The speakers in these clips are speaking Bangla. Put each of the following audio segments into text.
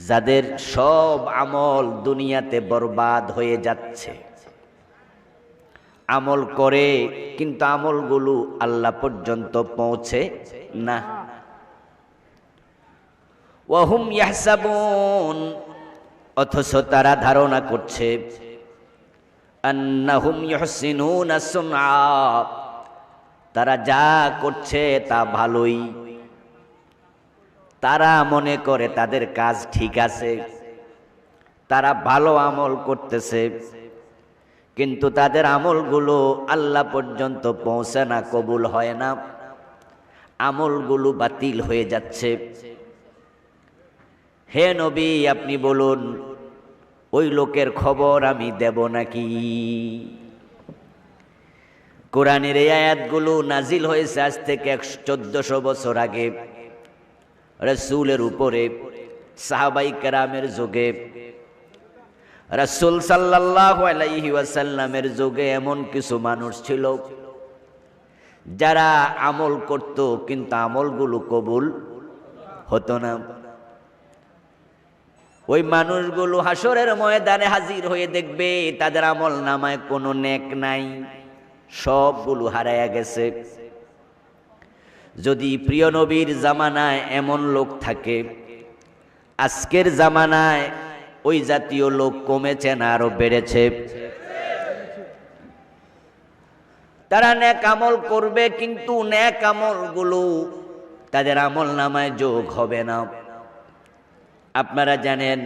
যাদের সব আমল দুনিয়াতে বরবাদ হয়ে যাচ্ছে, আমল করে কিন্তু আমলগুলো আল্লাহ পর্যন্ত পৌঁছে না। ওয়াহুম ইয়াহসাবুন, অথচ তারা ধারণা করছে, আন্নাহুম ইউহসিনুনা সুনআ, তারা যা করছে তা ভালোই। তারা মনে করে তাদের কাজ ঠিক আছে, তারা ভালো আমল করতেছে, কিন্তু তাদের আমলগুলো আল্লাহ পর্যন্ত পৌঁছে না, কবুল হয় না, আমলগুলো বাতিল হয়ে যাচ্ছে। হে নবী, আপনি বলুন ওই লোকের খবর আমি দেব নাকি? কোরআনের এই আয়াতগুলো নাজিল হয়েছে আজ থেকে 1400 বছর আগে রাসূলের উপরে, সাহাবাই কেরামের যুগে। রাসূল সাল্লাল্লাহু আলাইহি ওয়াসাল্লামের যুগে এমন কিছু মানুষ ছিল যারা আমল করত কিন্তু আমলগুলো কবুল হতো না। ওই মানুষগুলো হাসরের ময়দানে হাজির হয়ে দেখবে তাদের আমল নামায় কোনো নেক নাই, সবগুলো হারায়া গেছে। যদি প্রিয় নবীর জামানায় এমন লোক থাকে, আজকের জামানায় ওই জাতীয় লোক কমেছে না আরো বেড়েছে? তারা নেক আমল করবে কিন্তু নেক আমলগুলো তাদের আমল নামায় যোগ হবে না। আপনারা জানেন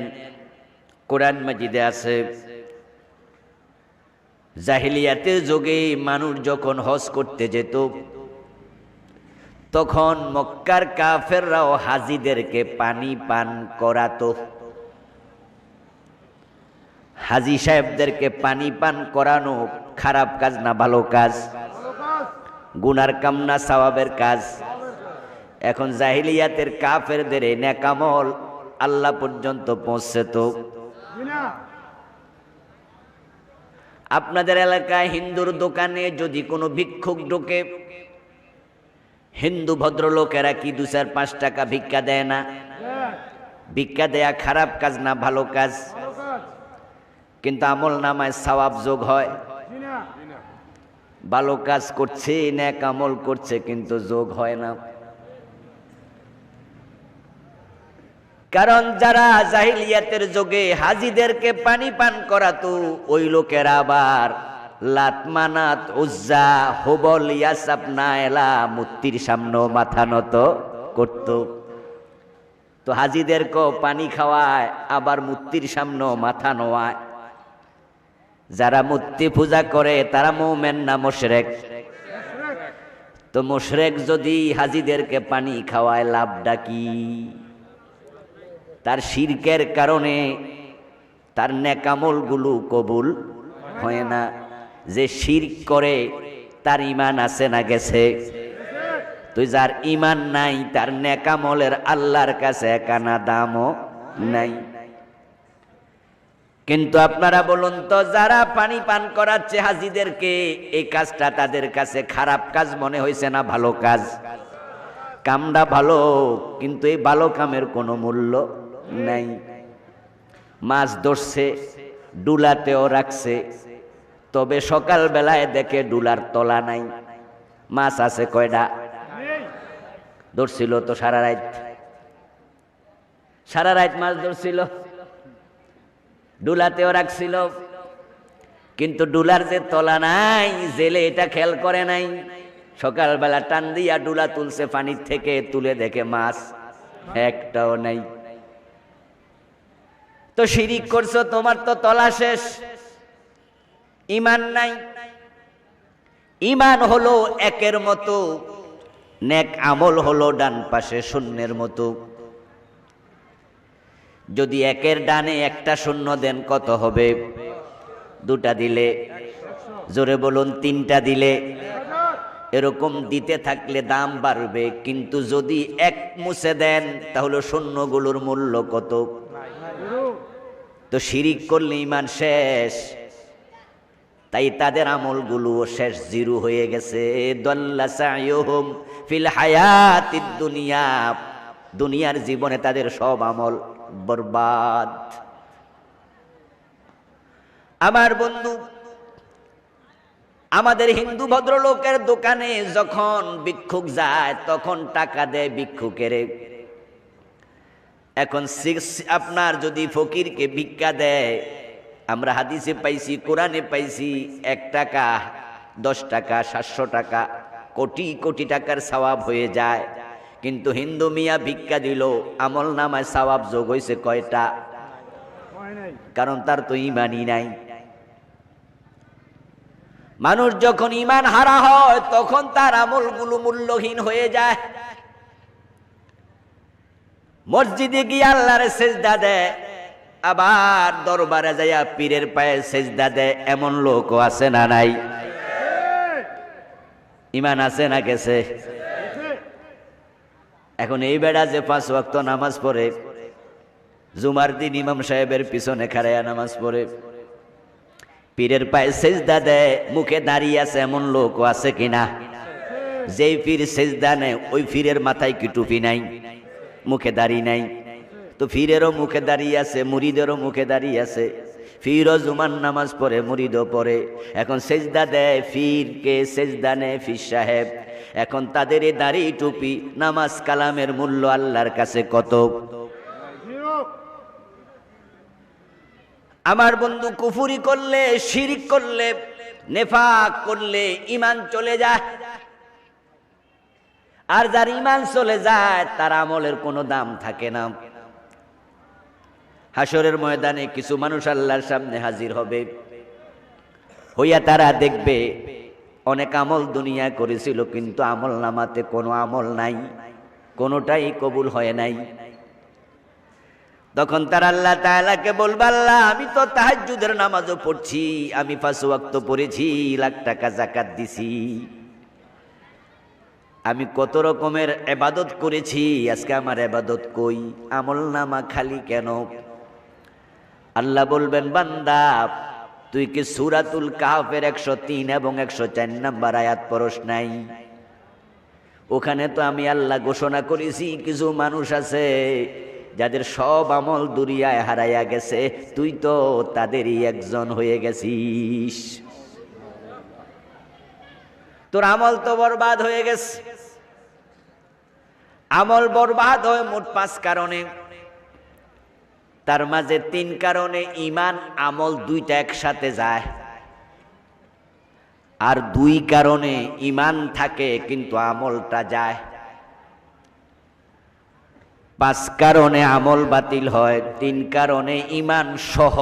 কোরআন মাজিদে আছে, জাহিলিয়াতের যুগে মানুষ যখন হজ করতে যেত তখন মক্কার কাফেররাও হাজিদেরকে পানি পান করাতো। হাজি সাহেবদেরকে পানি পান করানো খারাপ কাজ না ভালো কাজ? গুনার কাম না সওয়াবের কাজ? এখন জাহিলিয়াতের কাফেরদের এই নেক আমল আল্লাহ পর্যন্ত পৌঁছে তো? আপনাদের এলাকায় হিন্দুর দোকানে যদি কোনো ভিক্ষুক ঢোকে, হিন্দু ভদ্রলোকেরা কি 2-4-5 টাকা ভিক্ষা দেয় না? ভিক্ষা দেয়া খারাপ কাজ না ভালো কাজ? কিন্তু আমল নামায় সওয়াব যোগ হয়? ভালো কাজ করছে, নেক আমল করছে কিন্তু যোগ হয় না। কারণ যারা জাহিলিয়াতের যুগে হাজিদেরকে পানি পান করাতো ওই লোকেরা আবার লাত, মানাত, উজ্জা, হুবল, ইয়াসাব, নায়লা মূর্তির সামনে মাথা নত করত। তো হাজিদেরকেও পানি খাওয়ায় আবার মূর্তির সামনে মাথা নোয়ায়। যারা মূর্তি পূজা করে তারা মুমিন না মুশরিক? তো মুশরিক যদি হাজিদেরকে পানি খাওয়ায় লাভটা কি? তার শিরকের কারণে তার নেক আমলগুলো কবুল হয় না। যে শিরক করে তার ঈমান আছে না গেছে? তো যার ঈমান নাই তার নেক আমলের আল্লাহর কাছে একানা দামও নাই। কিন্তু আপনারা বলুন তো, যারা পানি পান করাচ্ছে হাজিদেরকে, এই কাজটা তাদের কাছে খারাপ কাজ মনে হয়েছে না ভালো কাজ? কামটা ভালো, কিন্তু এই ভালো কামের কোনো মূল্য নাই। মাছ ধরছে, ডুলাতেও রাখছে, তবে সকাল বেলায় দেখে ডুলার তলা নাই। মাছ আছে কয়টা? ধরছিল তো সারা রাত মাছ ধরছিল, ডুলাতেও রাখছিল, কিন্তু ডুলার যে তলা নাই, জেলে এটা খেয়াল করে নাই। সকালবেলা টান দিয়া ডুলা তুলছে পানির থেকে, তুলে দেখে মাছ একটাও নাই। তো শিরিক করছো, তোমার তো তলা শেষ, ঈমান নাই। ঈমান হলো একের মতো, নেক আমল হলো ডান পাশে শূন্যের মতো। যদি একের ডানে একটা শূন্য দেন কত হবে? 2টা দিলে? জোরে বলুন 3টা দিলে? এরকম দিতে থাকলে দাম বাড়বে, কিন্তু যদি এক মুছে দেন তাহলে শূন্যগুলোর মূল্য কত? তো শিরিক করলে ঈমান শেষ, তাই তাদের আমলগুলো শেষ, জিরো হয়ে গেছে। দাল্লা সাইয়ুহুম ফিল হায়াতিদ দুনিয়া, দুনিয়ার জীবনে তাদের সব আমল বরবাদ। আমার বন্ধু, আমাদের হিন্দু ভদ্রলোকের দোকানে যখন ভিক্ষুক যায় তখন টাকা দেয় ভিক্ষুকের। এখন আপনার যদি ফকিরকে ভিক্ষা দেয়, আমরা হাদিসে পাইছি, কোরআনে পাইছি, 1 টাকা 10 টাকা 700 টাকা কোটি কোটি টাকার সওয়াব হয়ে যায়। কিন্তু হিন্দু মিয়া ভিক্ষা দিল, আমল নামায় সওয়াব যোগ হয়েছে কয়টা? কারণ তার তো ঈমানই নাই। মানুষ যখন ঈমান হারা হয় তখন তার আমলগুলো মূল্যহীন হয়ে যায়। মসজিদে গিয়ে আল্লাহর সেজদা দেয়, আবার দরবারে যাইয়া পীরের পায়ে সেজদা দেয়, এমন লোকও আছে না নাই? ঈমান আছে না গেছে? এখন এই বেড়া যে 5 ওয়াক্ত নামাজ পড়ে, জুমার দিন ইমাম সাহেবের পিছনে খাড়াইয়া নামাজ পড়ে, পীরের পায়ে সেজদা দেয়, মুখে দাঁড়িয়ে আছে, এমন লোকও আছে কিনা? যেই পীর সেজদা নেয় ওই পীরের মাথায় কি টুপি নাই, মুখে দাড়ি নাই? তো পীরেরও মুখে দাঁড়িয়ে আছে, মুরিদেরও মুখে দাঁড়িয়ে আছে। পীরও জুমার নামাজ পড়ে, মুরিদও পড়ে। এখন সেজদা দেয় পীরকে, সেজদা নেয় পীর সাহেব। এখন তাদের এই দাড়ি টুপি নামাজ কালামের মূল্য আল্লাহর কাছে কত? আমার বন্ধু, কুফরি করলে, শিরিক করলে, নেফাক করলে ঈমান চলে যায়। আর যার ঈমান চলে যায় তার আমলের কোনো দাম থাকে না। হাসরের ময়দানে কিছু মানুষ আল্লাহর সামনে হাজির হবে, হইয়া তারা দেখবে অনেক আমল দুনিয়া করেছিল, কিন্তু আমল নামাতে কোনো আমল নাই, কোনোটাই কবুল হয় নাই। তখন তারা আল্লাহ তাআলাকে বলবে, আল্লাহ আমি তো তাহাজ্জুদের নামাজও পড়ছি, আমি 5 ওয়াক্ত পড়েছি, লাখ টাকা যাকাত দিছি, আমি কত রকমের ইবাদত করেছি, আজকে আমার ইবাদত কই? আমল নামা খালি কেন? আল্লাহ বলবেন, বান্দা তুই কি সূরাতুল কাহফের 103 এবং 104 নম্বর আয়াত পড়স নাই? ওখানে তো আমি আল্লাহ ঘোষণা করেছি কিছু মানুষ আছে যাদের সব আমল দুনিয়ায় হারাইয়া গেছে, তুই তো তাদেরই একজন হয়ে গেছিস। তোর আমল তো বরবাদ হয়ে গেছে। আমল বরবাদ হয় মোট 5 কারণে, তার মাঝে 3 কারণে ঈমান আমল দুইটা একসাথে যায়, আর 2 কারণে ঈমান থাকে কিন্তু আমলটা যায়। 5 কারণে আমল বাতিল হয়, 3 কারণে ঈমান সহ,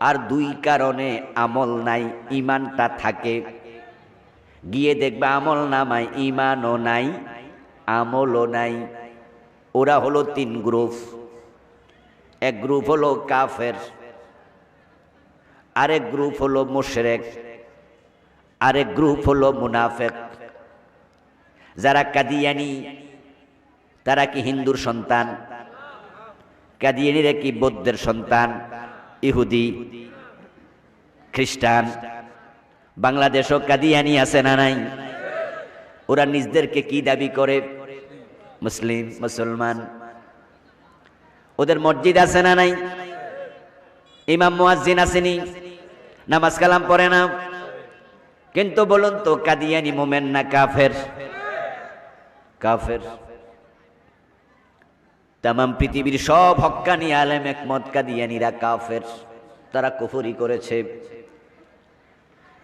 আর 2 কারণে আমল নাই, ঈমানটা থাকে। গিয়ে দেখবে আমল নামায় ঈমানও নাই, আমলও নাই। ওরা হলো 3 গ্রুপ। এক গ্রুপ হলো কাফের, আরেক গ্রুপ হলো মুশরিক, আরেক গ্রুপ হলো মুনাফিক। যারা কাদিয়ানি, তারা কি হিন্দুর সন্তান? কাদিয়ানিরা কি বৌদ্ধের সন্তান? ইহুদি, খ্রিস্টান? বাংলাদেশও কাদিয়ানি আছে না নাই? ওরা নিজদেরকে কি দাবি করে? মুসলিম, মুসলমান। ওদের মসজিদ আছে না নাই? ইমাম মুয়াজ্জিন আসেনি? নামাজ কালাম পড়ে না? কিন্তু বলুন তো, কাদিয়ানি মুমিন না কাফের? কাফের। তামাম পৃথিবীর সব হক্কানি আলেম একমত, কাদিয়ানিরা কাফের, তারা কুফরি করেছে।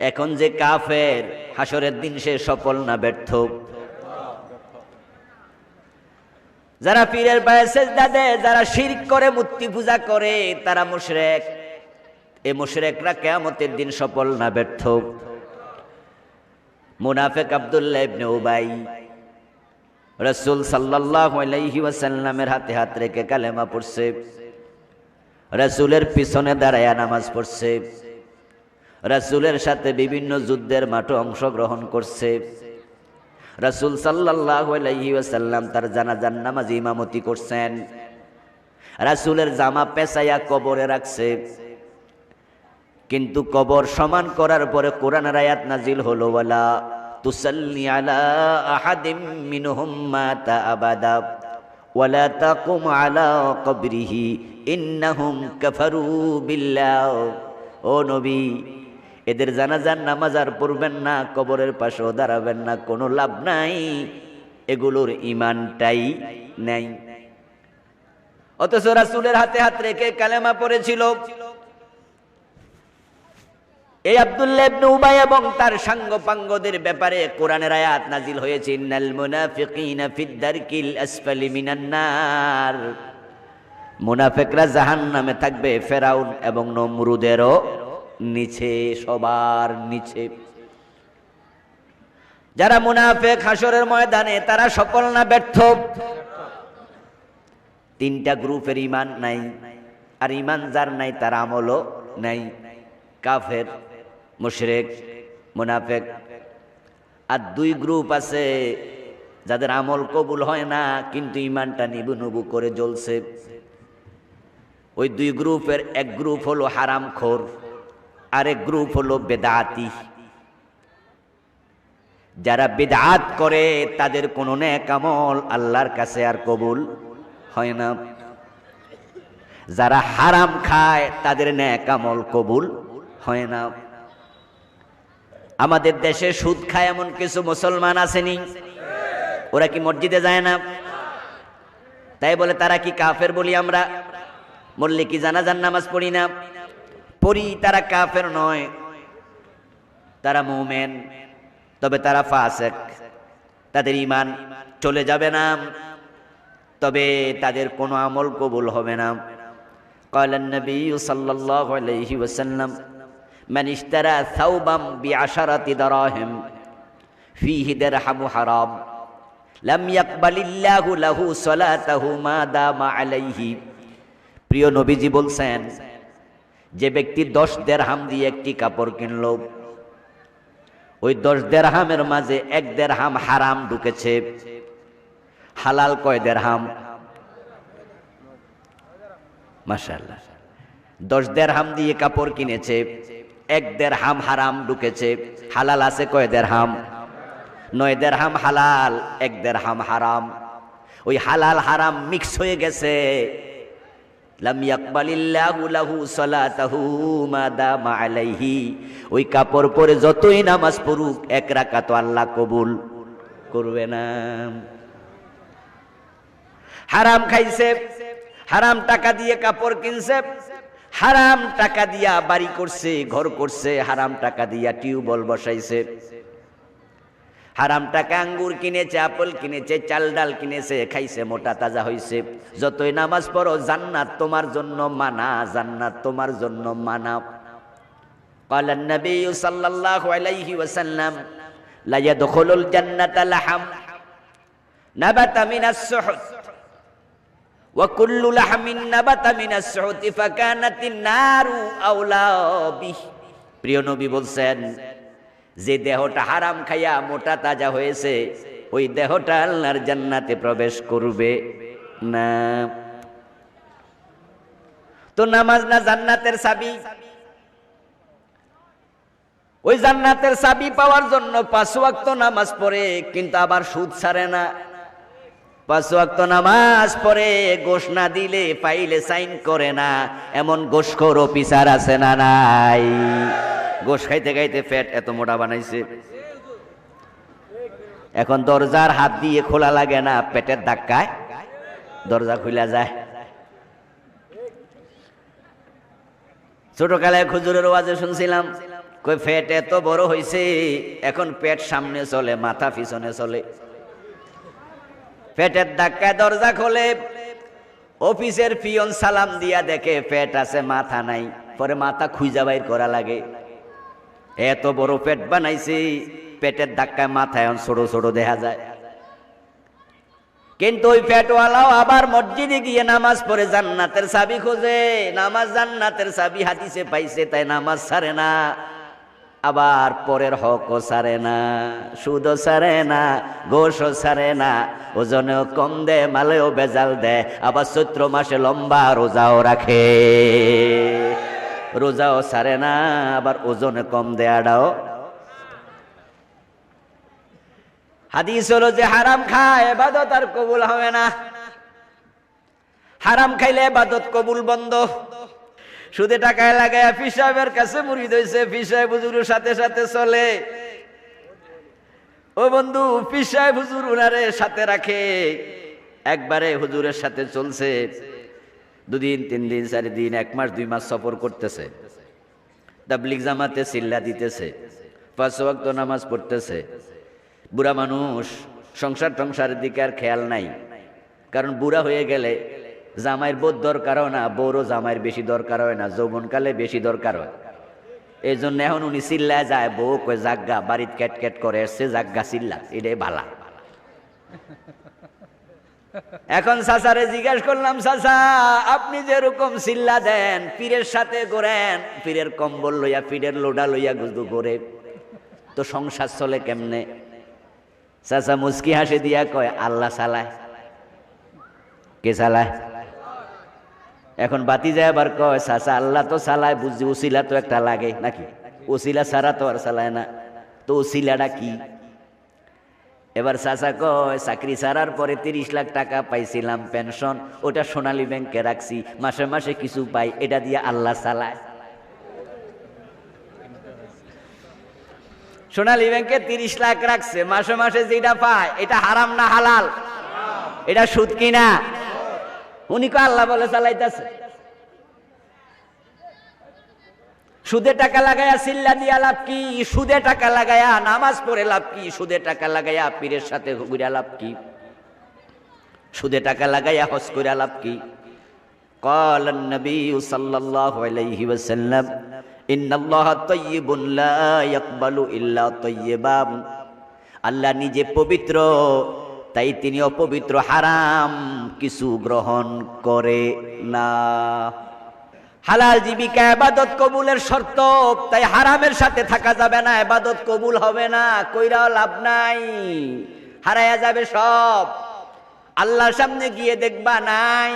এখন যে কাফের, হাসরের দিন সে সফল না ব্যর্থ? যারা পীরের পায়ে সেজদা দেয়, যারা শিরক করে, মূর্তি পূজা করে, তারা মুশরিক। এই মুশরিকরা কিয়ামতের দিন সফল না ব্যর্থ? মুনাফিক আব্দুল্লাহ ইবনে উবাই রাসূল সাল্লাল্লাহু আলাইহি ওয়াসাল্লামের হাতে হাত রেখে কালেমা পড়ছে, রাসূলের পিছনে দাঁড়ায়া নামাজ পড়ছে, রাসূলের সাথে বিভিন্ন যুদ্ধের মাঠে অংশগ্রহণ করছে। রাসূল সাল্লাল্লাহু আলাইহি ওয়াসাল্লাম তার জানাজার নামাজে ইমামতি করছেন। রাসূলের জামা পেঁচাইয়া কবরে রাখছে, কিন্তু কবর সমান করার পরে কোরআনের আয়াত নাজিল হলো, ওয়ালা তুসাল্লি আলা আহাদিম মিনহুম মাতা আবাদা, ওয়ালা তাকুম আলা কবরিহি ইন্নাহুম কাফারু বিল্লাহ। ও নবী, এদের জানাজার নামাজ আর পড়বেন না, কবরের পাশেও দাঁড়াবেন না, কোনো লাভ নাই, এগুলোর ইমানটাই নাই। অথচ রাসূলের হাতে হাত রেখে কালেমা পড়েছিল। এই আব্দুল্লাহ ইবনে উবাই এবং তার সাঙ্গপাঙ্গদের ব্যাপারে কোরআনের আয়াত নাজিল হয়েছে, ইন্নাল মুনাফিকিনা ফিদ দারকিল আসফালি মিনান নার। মুনাফিকরা জাহান্নামে থাকবে, ফেরাউন এবং নমরুদেরও নিচে, সবার নিচে। যারা মুনাফিক হাসরের ময়দানে তারা সফল না ব্যর্থ? তিনটা গ্রুপের ঈমান নাই, আর ঈমান যার নাই তার আমলও নাই। কাফের, মুশরিক, মুনাফিক। আর দুই গ্রুপ আছে যাদের আমল কবুল হয় না কিন্তু ঈমানটা নিবু নিবু করে জ্বলছে। ওই দুই গ্রুপের এক গ্রুপ হলো হারামখোর, আরেক গ্রুপ হলো বেদাতি। যারা বিদআত করে তাদের কোনো নেক আমল আল্লাহর কাছে আর কবুল হয় না। যারা হারাম খায় তাদের নেক আমল কবুল হয় না। আমাদের দেশে সুদ খায় এমন কিছু মুসলমান আসেনি? ওরা কি মসজিদে যায় না? তাই বলে তারা কি কাফের বলি আমরা? মরলে কি জানাজার নামাজ পড়ি না? পড়ি। তারা কাফের নয়, তারা মুমিন, তবে তারা ফাসিক। তাদের ঈমান চলে যাবে না, তবে তাদের কোনো আমল কবুল হবে না। ক্বালান নবী সাল্লাল্লাহু আলাইহি ওয়াসাল্লাম, মান ইশতারা সাওবাম বিআশারাতি দারাহিম ফীহি দিরহামু হারাম লাম ইয়াকবালিল্লাহু লাহু সালাতাহু মা দামা আলাইহি। প্রিয় নবীজি বলছেন, যে ব্যক্তি 10 দিরহাম দিয়ে একটি কাপড় কিনল, ওই 10 দিরহামের মাঝে 1 দিরহাম হারাম ঢুকেছে। হালাল কয় দিরহাম? মাশাআল্লাহ। 10 দিরহাম দিয়ে কাপড় কিনেছে, 1 দিরহাম হারাম ঢুকেছে। হালাল আছে কয় দিরহাম? 9 দিরহাম হালাল, 1 দিরহাম হারাম। ওই হালাল হারাম মিক্স হয়ে গেছে। লাম ইয়াকবালিল্লাহু লাহু সালাতাহু মা দামা আলাইহি। ওই কাপড় পরে যতই নামাজ পড়ুক 1 রাকাত আল্লাহ কবুল করবে না। হারাম খাইছে, হারাম টাকা দিয়ে কাপড় কিনছে, হারাম টাকা দিয়া বাড়ি করছে, ঘর করছে, হারাম টাকা দিয়া টিউবওয়েল বসাইছে, হারাম টাকা আঙ্গুর কিনেছে, আপেল কিনেছে, চাল ডাল কিনেছে, খাইছে, মোটা তাজা হইছে। যতই নামাজ পড়ো জান্নাত তোমার জন্য মানা, জান্নাত তোমার জন্য মানা। ক্বালান নবী সাল্লাল্লাহু আলাইহি ওয়াসাল্লাম, লা ইয়াদখুলুল জান্নাতা লাহাম নাবাতা মিনাস সুহুত ওয়া কুল্লু লাহমিন নাবাতা মিনাস সুহুতি ফাকানাতিন নারু আওলা বিহ। প্রিয় নবী বলছেন, যে দেহটা হারাম খাইয়া মোটা তাজা হয়েছে ওই দেহটা আল্লাহর জান্নাতে প্রবেশ করবে না। তো নামাজ না জান্নাতের চাবি? ওই জান্নাতের চাবি পাওয়ার জন্য 5 ওয়াক্ত নামাজ পড়ে, কিন্তু আবার সুদ ছাড়ে না। 5 ওয়াক্ত নামাজ পড়ে, গোশ না দিলে ফাইলে সাইন করে না। এমন গোশখোর অফিসার আছে না নাই? গোশ খাইতে খাইতে পেট এত মোটা বানাইছে, এখন দরজার হাত দিয়ে খোলা লাগে না, পেটের ধাক্কায় দরজা খুলে যায়। ছোটকালে হুজুরের ওয়াজে শুনছিলাম, কই পেট এত বড় হইছে, এখন পেট সামনে চলে, মাথা পিছনে চলে। পেটের ধাক্কায় দরজা খোলে, অফিসের পিয়ন সালাম দিয়া দেখে পেট আছে, মাথা নাই। পরে মাথা খুঁজা বাইর করা লাগে। এত বড় পেট বানাইছে, পেটের ধাক্কায় মাথায় ছোট ছোট দেখা যায়। কিন্তু ওই পেটওয়ালাও আবার মসজিদে গিয়ে নামাজ পড়ে জান্নাতের চাবি খোঁজে। নামাজ জান্নাতের চাবি হাদিসে পাইছে, তাই নামাজ ছাড়ে না। আবার পরের হকও ছাড়ে না, সুদও ছাড়ে না, গোশও ছাড়ে না, ওজনেও কম দে, মালেও বেজাল দে। আবার চৈত্র মাসে লম্বা রোজাও রাখে, রোজাও ছাড়ে না, আবার ওজনে কম দেয়াটাও। হাদিস হলো যে হারাম খায় ইবাদত আর কবুল হবে না। হারাম খাইলে ইবাদত কবুল বন্ধ। সুদে টাকায় লাগায় পীর সাহেবের কাছে মুরিদ হইছে, পীর সাহেব হুজুরের সাথে সাথে চলে। ও বন্ধু, পীর সাহেব হুজুর উনারে সাথে রাখে, একবারে হুজুরের সাথে চলছে, 2 দিন 3 দিন 4 দিন 1 মাস 2 মাস সফর করতেছে, তাবলীগ জামাতে চিল্লা দিতেছে, 5 ওয়াক্ত নামাজ পড়তেছে। বুড়া মানুষ, সংসার টংসারের দিকে আর খেয়াল নাই, কারণ বুড়া হয়ে গেলে জামাইয়ের বোধ দরকার হয় না, বউরও জামাইয়ের বেশি দরকার হয় না, যৌবনকালে বেশি দরকার হয়। এই জন্য এখন উনি চিল্লায় যায়, বউ কয় জাগা, বাড়িত ক্যাট ক্যাট করে এসছে, জাগা চিল্লা, এটাই বালা। এখন চাচারে জিজ্ঞাসা করলাম, চাচা আপনি যেরকম চিল্লা দেন, পীরের সাথে ঘোরেন, পীরের কম্বল লইয়া, পীরের লোডা লইয়া গুজু করে, তো সংসার চলে কেমনে? চাচা মুচকি হাসি দিয়া কয়, আল্লাহ চালায়। কে চালায়? এখন বাতি যায় আবার কয়, চাচা আল্লাহ তো চালায় বুঝছি, উসিলা তো একটা লাগে নাকি? উসিলা ছাড়া তো আর চালায় না, তো উসিলাটা কি? এবার চাচা কয়, চাকরি ছাড়ার পরে 30 লাখ টাকা পাইছিলাম পেনশন, ওটা সোনালী ব্যাংকে রাখছি, মাসে মাসে কিছু পাই, এটা দিয়ে আল্লাহ চালায়। সোনালী ব্যাংকে 30 লাখ রাখছে, মাসে মাসে যেটা পায় এটা হারাম না হালাল? এটা সুদ কিনা? উনি কয় আল্লাহ বলে চালাইতেছে। সুদে টাকা লাগায়া চিল্লা দিয়া লাভ কি? সুদে টাকা লাগায়া নামাজ পড়ে লাভ কি? সুদে টাকা লাগায়া পীরের সাথে ঘুরে লাভ কি? সুদে টাকা লাগায়া হজ করে লাভ কি? قال النبي صلى الله عليه وسلم ان الله طيب لا يقبل الا طيبا। আল্লাহ নিজে পবিত্র, তাই তিনি অপবিত্র হারাম কিছু গ্রহণ করে না। হালাল জীবিকা ইবাদত কবুলের শর্ত, তাই হারামের সাথে থাকা যাবে না, ইবাদত কবুল হবে না, কইরাও লাভ নাই, হারায়া যাবে সব। আল্লাহর সামনে গিয়ে দেখবা নাই,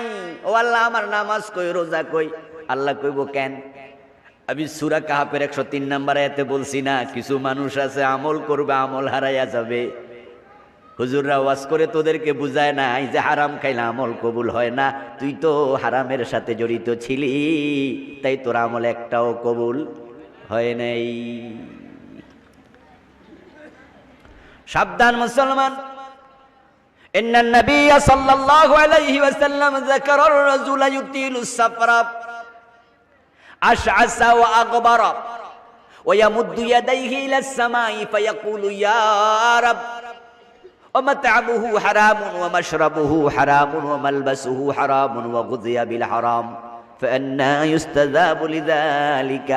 ও আল্লাহ আমার নামাজ কই, রোজা কই? আল্লাহ কইব কেন? আমি সূরা কাহাফের 103 নম্বর আয়াতে বলছি না, কিছু মানুষ আছে আমল করবে, আমল হারায়া যাবে। হুজুররা ওয়াজ করে তোদেরকে বুঝায় নাই যে হারাম খাইলে আমল কবুল হয় না, তুই তো হারামের সাথে জড়িত ছিলি, তাই তোর আমল একটাও কবুল হয় নাই। সাবধান মুসলমান। ইন্নান নবিয়্য সাল্লাল্লাহু আলাইহি ওয়াসাল্লাম যাকারা আর-রাজুলা ইউতিলুস সাফরা আশআসা ওয়া আগবারা ওয়া ইয়ামুদ্দু ইয়াদাইহি ইলাস সামাই ফায়াকুলু ইয়া রাব ومطعمه حرام ومشربه حرام وملبسه حرام وغذي بالحرام فأنى يستجاب لذلك।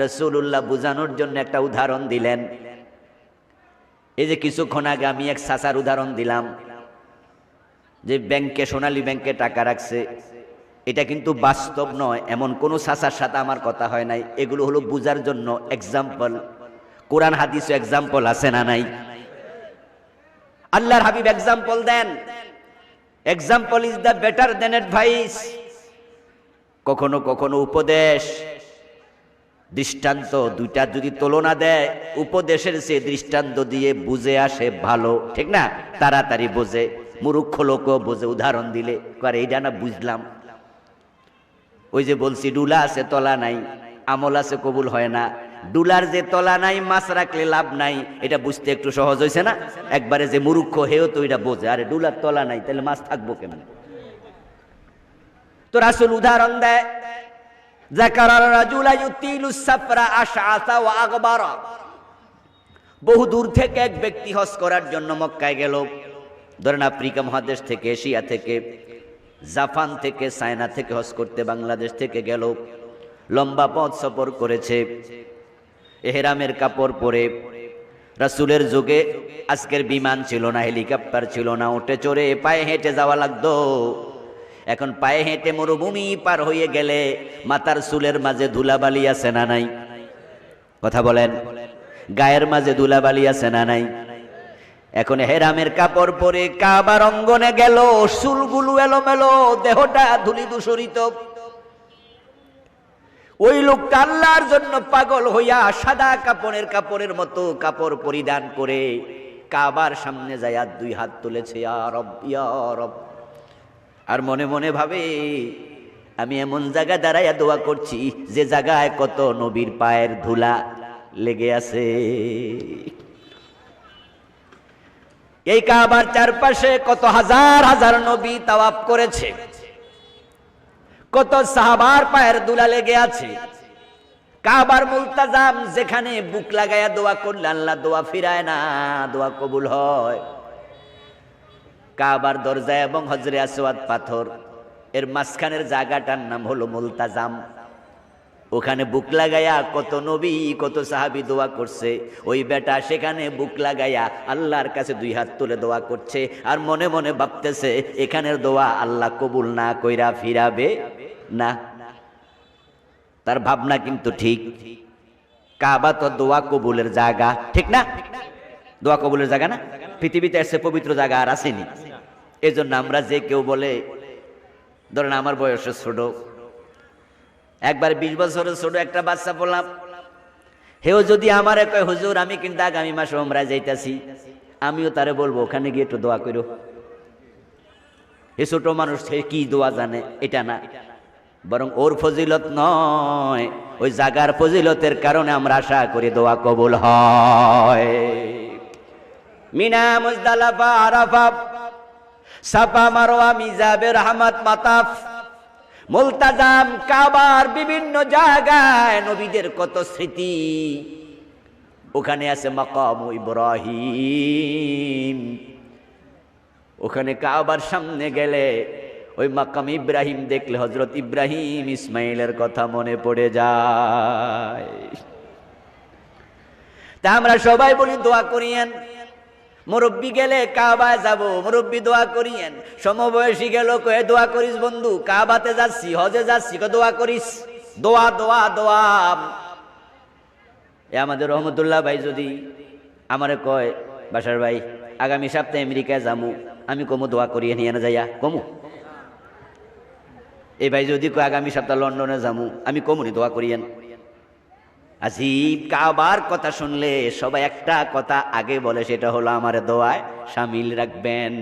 রাসূলুল্লাহ বুঝানোর জন্য একটা উদাহরণ দিলেন। এই যে কিছুক্ষণ আগে আমি এক চাচার উদাহরণ দিলাম যে ব্যাংকে, সোনালী ব্যাংকে টাকা রাখছে, এটা কিন্তু বাস্তব নয়, এমন কোনো চাচার সাথে আমার কথা হয় নাই। এগুলো হলো বুঝার জন্য এক্সাম্পল। কোরআন হাদিসে এক্সাম্পল আছে না নাই? আল্লাহর হাবিব এক্সাম্পল দেন। Example is the better than advice. কখনো কখনো উপদেশ, দৃষ্টান্ত, দুইটা যদি তুলনা দেয়, উপদেশের চেয়ে দৃষ্টান্ত দিয়ে বুঝে আসে ভালো, ঠিক না? তাড়াতাড়ি বোঝে, মূর্খ লোকও বোঝে। উদাহরণ দিলে করে এইটা না বুঝলাম। ওই যে বলছি ডুলা আছে তলা নাই, আমল আছে কবুল হয় না। ডুলার যে তলা নাই, মাছ রাখলে লাভ নাই, এটা বুঝতে একটু সহজ হয়েছে না? একবারে যে মূর্খ হেও তো এটা বোঝে, আরে ডুলার তলা নাই তাহলে মাছ থাকবো কেমনে? তো রাসূল উদাহরণ দেয়, যাকারা রাজুলা ইউতিলুস সাফরা আশআসা ওয়া আগবারা। বহু দূর থেকে এক ব্যক্তি হজ করার জন্য মক্কায় গেল। ধরেন আফ্রিকা মহাদেশ থেকে, এশিয়া থেকে, জাপান থেকে, চায়না থেকে হজ করতে বাংলাদেশ থেকে গেল। লম্বা পথ সফর করেছে, এহরামের কাপড় পরে। রাসূলের যুগে আজকের বিমান ছিল না, হেলিকপ্টার ছিল না, উঠে চড়ে পায়ে হেঁটে যাওয়া লাগতো। এখন পায়ে হেঁটে মরুভূমি পার হয়ে গেলে মাথার চুলের মাঝে ধুলাবালি আছে না নাই? কথা বলেন, গায়ের মাঝে ধুলাবালি আছে না নাই? এখন হেরামের কাপড় পরে কাবার অঙ্গনে গেল, চুলগুলো এলোমেলো, দেহটা ধুলি দূষরিত। ওই লোকটা আল্লাহর জন্য পাগল হইয়া সাদা কাপড়ের মতো কাপড় পরিধান করে কাবার সামনে যায় 2 হাত তুলেছে, ইয়া রব ইয়া রব। আর মনে মনে ভাবে আমি এমন জায়গা দাঁড়াইয়া দোয়া করছি যে জায়গায় কত নবীর পায়ের ধুলা লেগে আছে। এই কাবার চারপাশে কত হাজার হাজার নবী তাওয়াফ করেছে, কত সাহাবার পায়ের ধুলা লেগে আছে। কাবার মুলতাজাম যেখানে বুক লাগাইয়া দোয়া করলে আল্লাহ দোয়া ফিরায় না, দোয়া কবুল হয়। কাবার দরজা এবং হজরে আসওয়াদ পাথর এর মাঝখানের জায়গাটার নাম হলো মুলতাজাম। ওখানে বুক লাগাইয়া কত নবী কত সাহাবী দোয়া করছে। ওই বেটা সেখানে বুক লাগাইয়া আল্লাহর কাছে দুই হাত তুলে দোয়া করছে, আর মনে মনে ভাবতেছে এখানের দোয়া আল্লাহ কবুল না কইরা ফিরাবে না। তার ভাবনা কিন্তু ঠিক। কাবা তো দোয়া কবুলের জায়গা, ঠিক না? দোয়া কবুলের জায়গা না? পৃথিবীতে এসে পবিত্র জায়গা আর আসেনি। এই জন্য আমরা যে কেউ বলে, ধরেন আমার বয়সে ছোট, একবার 20 বছরের ছোট একটা বাচ্চা বললাম, হেও যদি আমারে কয় হুজুর আমি কিন্তু আগামী মাসে উমরায় যাইতাছি, আমিও তারে বলবো ওখানে গিয়ে একটু দোয়া করো। এ ছোট মানুষ সে কি দোয়া জানে? এটা না, বরং ওর ফজিলত নয়, ওই জাগার ফজিলতের কারণে আমরা আশা করি দোয়া কবুল হয়। মিনা, মুজদালিফা, আরাফা, সাফা, মারওয়া, মিজাবে রহমত, মাতাফ, মুলতাজাম, কাবার বিভিন্ন জায়গায় নবীদের কত স্মৃতি। ওখানে আছে মাকাম ইব্রাহিম। ওখানে কাবার সামনে গেলে ওই মাকাম ইব্রাহিম দেখলে হযরত ইব্রাহিম ইসমাইলের কথা মনে পড়ে যায়। তা আমরা সবাই বলি দোয়া করিয়েন। মুরব্বী গেলে কাবায় যাব, মুরব্বী দোয়া করিয়েন। সমবয়সী গেল কয়ে দোয়া করিস বন্ধু, কাবাতে যাচ্ছি, হজে যাচ্ছি, দোয়া করিস। দোয়া দোয়া দোয়া। এ আমাদের রহমতুল্লাহ ভাই যদি আমারে কয়, বাসার ভাই আগামী সপ্তাহে আমেরিকায় যামু, আমি কমু দোয়া করিয়ে নিয়ে না যাইয়া কমু। এই ভাই যদি কয় আগামী সপ্তাহে লন্ডনে যামু, আমি কমুনি দোয়া করিয়েন। আজিব, কাবার কথা শুনলে সবাই একটা কথা আগে বলে, সেটা হলো আমার দোয়ায় শামিল রাখবেন।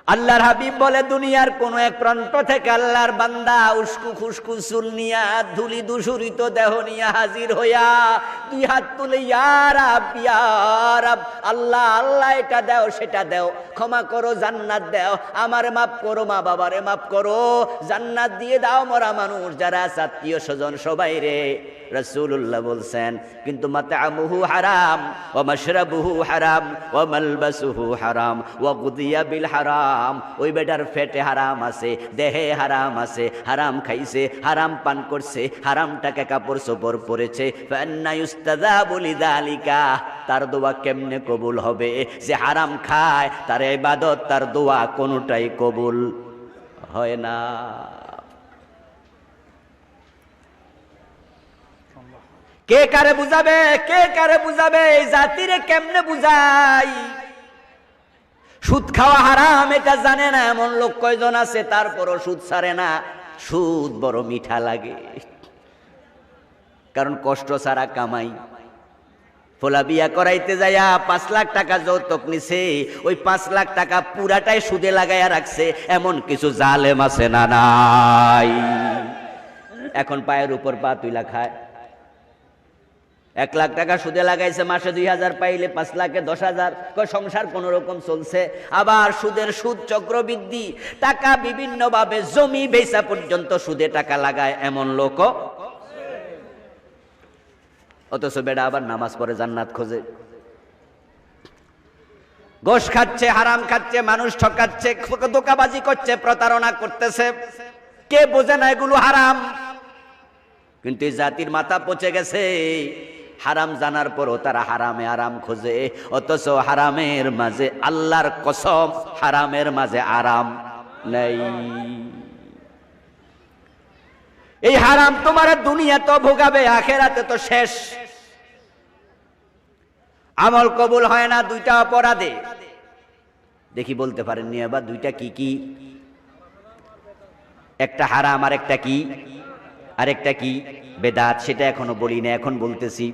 আল্লাহর হাবিব বলে, দুনিয়ার কোন এক প্রান্ত থেকে আল্লাহর বান্দা উস্কু খুস্কু চুল নিয়া ধুলি দূষরিত দেহ নিয়া হাজির হইয়া দুই হাত তুলে ইয়া রাব ইয়া রাব, আল্লাহ আল্লাহ এটা দাও সেটা দাও, ক্ষমা করো, জান্নাত দাও, আমারে মাফ করো, মা বাবারে মাফ করো, জান্নাত দিয়ে দাও মরা মানুষ যারা আত্মীয় স্বজন সবাই রে। রাসূলুল্লাহ বলছেন, কিন্তু মাতআমুহু হারাম ওয়া মাশরাবুহু হারাম ওয়া মালবাসুহু হারাম ওয়া গুদিয়া বিল হারাম। ওই বেটার পেটে হারাম আছে, দেহে হারাম আছে, হারাম খাইছে, হারাম পান করছে, হারাম টাকা কাপড় চোপড় পরেছে। ফান্না ইউস্তাজাবু লিযালিকা, তার দোয়া কেমনে কবুল হবে? যে হারাম খায় তার ইবাদত তার দোয়া কোনটাই কবুল হয় না। কে কারে বুঝাবে? কে কারে বুঝাবে? এই জাতিরে কেমনে বুঝাই? সুদ খাওয়া হারাম এটা জানে না এমন লোক কয়জন আছে, তারপরও সুদ ছাড়ে না। সুদ বড় মিঠা লাগে, কারণ কষ্ট ছাড়া কামাই। ফোলা বিয়া করাইতে যাইয়া 5 লাখ টাকা যৌতুক নিছে, ওই 5 লাখ টাকা পুরাটাই সুদে লাগাইয়া রাখছে, এমন কিছু জালেম আছে না নাই? এখন পায়ের উপর পা তুইলা খায়। 1 লাখ টাকা সুদে লাগাইছে, মাসে 2000 পাইলে 5 লাখে 10,000, সংসার কোন রকম চলছে। আবার সুদের সুদ চক্রবৃদ্ধি, টাকা বিভিন্ন ভাবে জমি বেচা পর্যন্ত সুদে টাকা লাগায় এমন লোক। অথচ বেটা আবার নামাজ পড়ে, জান্নাত খোঁজে। ঘোষ খাচ্ছে, হারাম খাচ্ছে, মানুষ ঠকাচ্ছে, ধোঁকাবাজি করছে, প্রতারণা করতেছে। কে বোঝে না এগুলো হারাম? কিন্তু এই জাতির মাথা পচে গেছে। হারাম জানার পরও তারা হারামে আরাম খোঁজে, অথচ হারামের মাঝে আল্লাহর কসম হারামের মাঝে আরাম নেই। এই হারাম তোমার দুনিয়া তো ভোগাবে, আখেরাতে তো শেষ। আমল কবুল হয় না 2টা অপরাধে। দেখি বলতে পারেননি এবার 2টা কি কি? একটা হারাম আর একটা কি? আরেকটা কি? বেদাত। সেটা এখনো বলি না, এখন বলতেছি।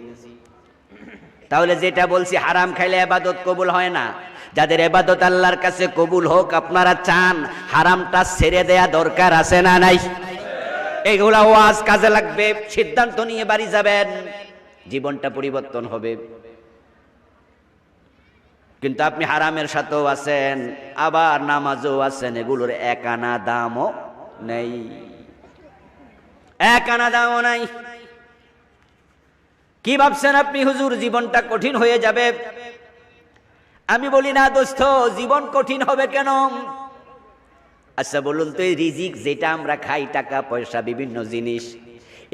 তাহলে যেটা বলছি, হারাম খাইলে ইবাদত কবুল হয় না, যাদের ইবাদত আল্লাহর কাছে কবুল হোক আপনারা চান, হারামটা ছেড়ে দেয়া দরকার আছে না নাই? এইগুলা ওয়াজ কাজে লাগবে, সিদ্ধান্ত নিয়ে বাড়ি যাবেন, জীবনটা পরিবর্তন হবে। কিন্তু আপনি হারামের সাথেও আছেন, আবার নামাজও আছেন, এগুলোর এক আনা দামও নেই, এক আনা দামও নাই। কি ভাবছেন আপনি হুজুর জীবনটা কঠিন হয়ে যাবে? আমি বলি না দোস্ত, জীবন কঠিন হবে কেন? আচ্ছা বলুন তো, এই রিজিক যেটা আমরা খাই, টাকা পয়সা বিভিন্ন জিনিস,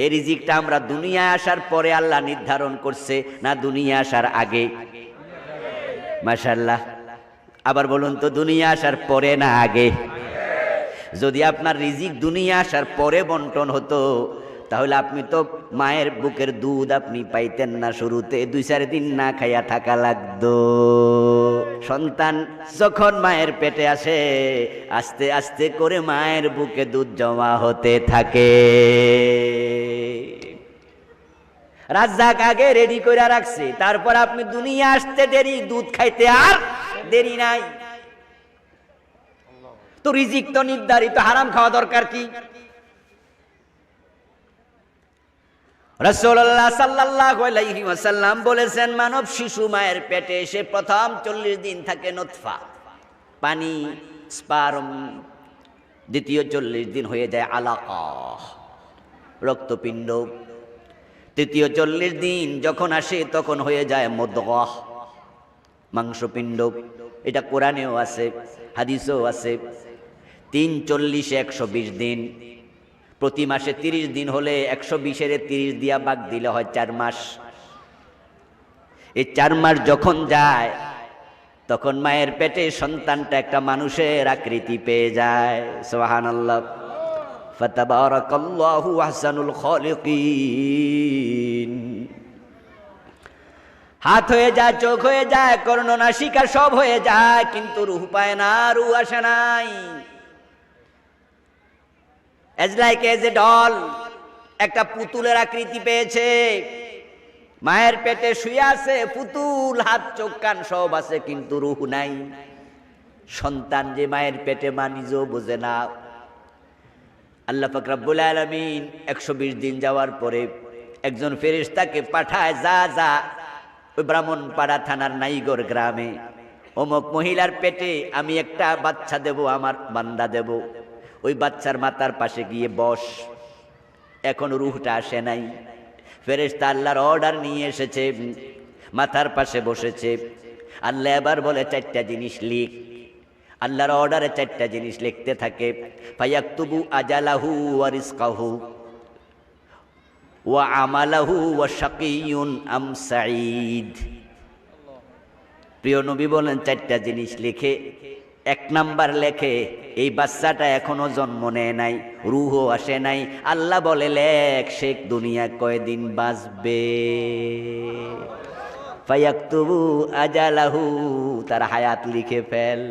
এই রিজিকটা আমরা দুনিয়ায় আসার পরে আল্লাহ নির্ধারণ করছে না দুনিয়া আসার আগে? মাশাআল্লাহ। আবার বলুন তো, দুনিয়া আসার পরে না আগে? যদি আপনার রিজিক দুনিয়া আসার পরে বন্টন হতো, তাহলে আপনি তো মায়ের বুকের দুধ আপনি পাইতেন না, শুরুতে 2-4 দিন না খাইয়া থাকা লাগতো। সন্তান যখন মায়ের পেটে আসে, আস্তে আস্তে করে মায়ের বুকে দুধ জমা হতে থাকে। রাজ্জাক আগে রেডি করে রাখছে, তারপর আপনি দুনিয়া আসতে দেরি, দুধ খাইতে আর দেরি নাই। তো রিজিক তো নির্ধারিত, হারাম খাওয়া দরকার কি? রাসূলুল্লাহ সাল্লাল্লাহু আলাইহি ওয়াসাল্লাম বলেছেন, মানব শিশু মায়ের পেটে এসে প্রথম 40 দিন থাকে নতফা, পানি, স্পার্ম। দ্বিতীয় 40 দিন হয়ে যায় আলাকা, রক্তপিণ্ড। তৃতীয় 40 দিন যখন আসে তখন হয়ে যায় মুদগাহ, মাংসপিণ্ড। এটা কোরআনেও আছে, হাদিসেও আছে। 3 40 120 দিন। প্রতি মাসে 30 দিন হলে 120-এর 30 দিয়া ভাগ দিলে হয় 4 মাস। এই 4 মাস যখন যায়, তখন মায়ের পেটে সন্তানটা একটা মানুষের আকৃতি পেয়ে যায়। সুবহানাল্লাহ। ফাতাবারাকাল্লাহু আহসানুল খালিকিন। হাত হয়ে যায়, চোখ হয়ে যায়, কর্ণ নাসিকা সব হয়ে যায়, কিন্তু রূহ পায় না, রূহ আসে নাই। As like as a doll, একটা পুতুলের আকৃতি পেয়েছে, মায়ের পেটে শুয়ে আছে পুতুল, হাত চোখ কান সব আছে, কিন্তু রূহ নাই। সন্তান যে মায়ের পেটে, মা নিজেও বোঝে না। আল্লাহ পাক রব্বুল আলামিন 120 দিন যাওয়ার পরে একজন ফেরেশতাকে পাঠায়, যা যা ওই ব্রাহ্মণপাড়া থানার নাইগর গ্রামে অমুক মহিলার পেটে আমি একটা বাচ্চা দেব, আমার বান্দা দেব, ওই বাচ্চার মাথার পাশে গিয়ে বস। এখন রূহটা আসে নাই। ফেরেশতা আল্লাহর অর্ডার নিয়ে এসেছে, মাথার পাশে বসেছে। আল্লাহ এবার বলে 4টা জিনিস লিখ। আল্লাহর অর্ডারে 4টা জিনিস লিখতে থাকে। ফায়াকতুবু আজালাহু ওয়া রিজকাহু ওয়া আমালাহু ওয়া শাকিয়ুন আম সাঈদ। প্রিয় নবী বলেন 4টা জিনিস লিখে। 1 নাম্বার লেখে, এই বাচ্চাটা এখনো জন্ম নেয় নাই, রূহও আসে নাই। আল্লাহ বলে লেখ, সে দুনিয়া কয়দিন বাঁচবে। ফায়াকতুবু আজালাহু, তার হায়াত লিখে ফেল।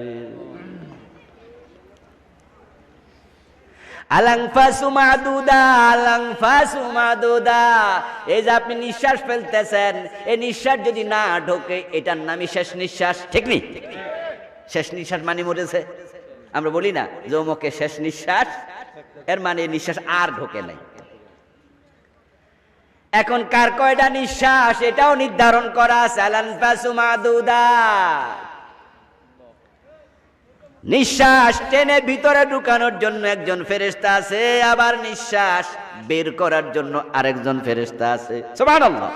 আলাংফাসু মাদুদা, আলাংফাসু মাদুদা। এই যে আপনি নিঃশ্বাস ফেলতেছেন, এই নিঃশ্বাস যদি না ঢোকে, এটার নামই শেষ নিঃশ্বাস, ঠিক নেই? শেষ নিঃশ্বাস মানে মরেছে। আমরা বলি না যে অমুকে শেষ নিঃশ্বাস, এর মানে নিঃশ্বাস আর ঢোকে নাই। এখন কার কয়টা নিঃশ্বাস এটাও নির্ধারণ করা আছে। আলাংফাসু মাদুদা। নিঃশ্বাস টেনে ভিতরে ঢুকানোর জন্য একজন ফেরেশতা আছে, আবার নিঃশ্বাস বের করার জন্য আরেকজন ফেরেশতা আছে। সুবহানাল্লাহ।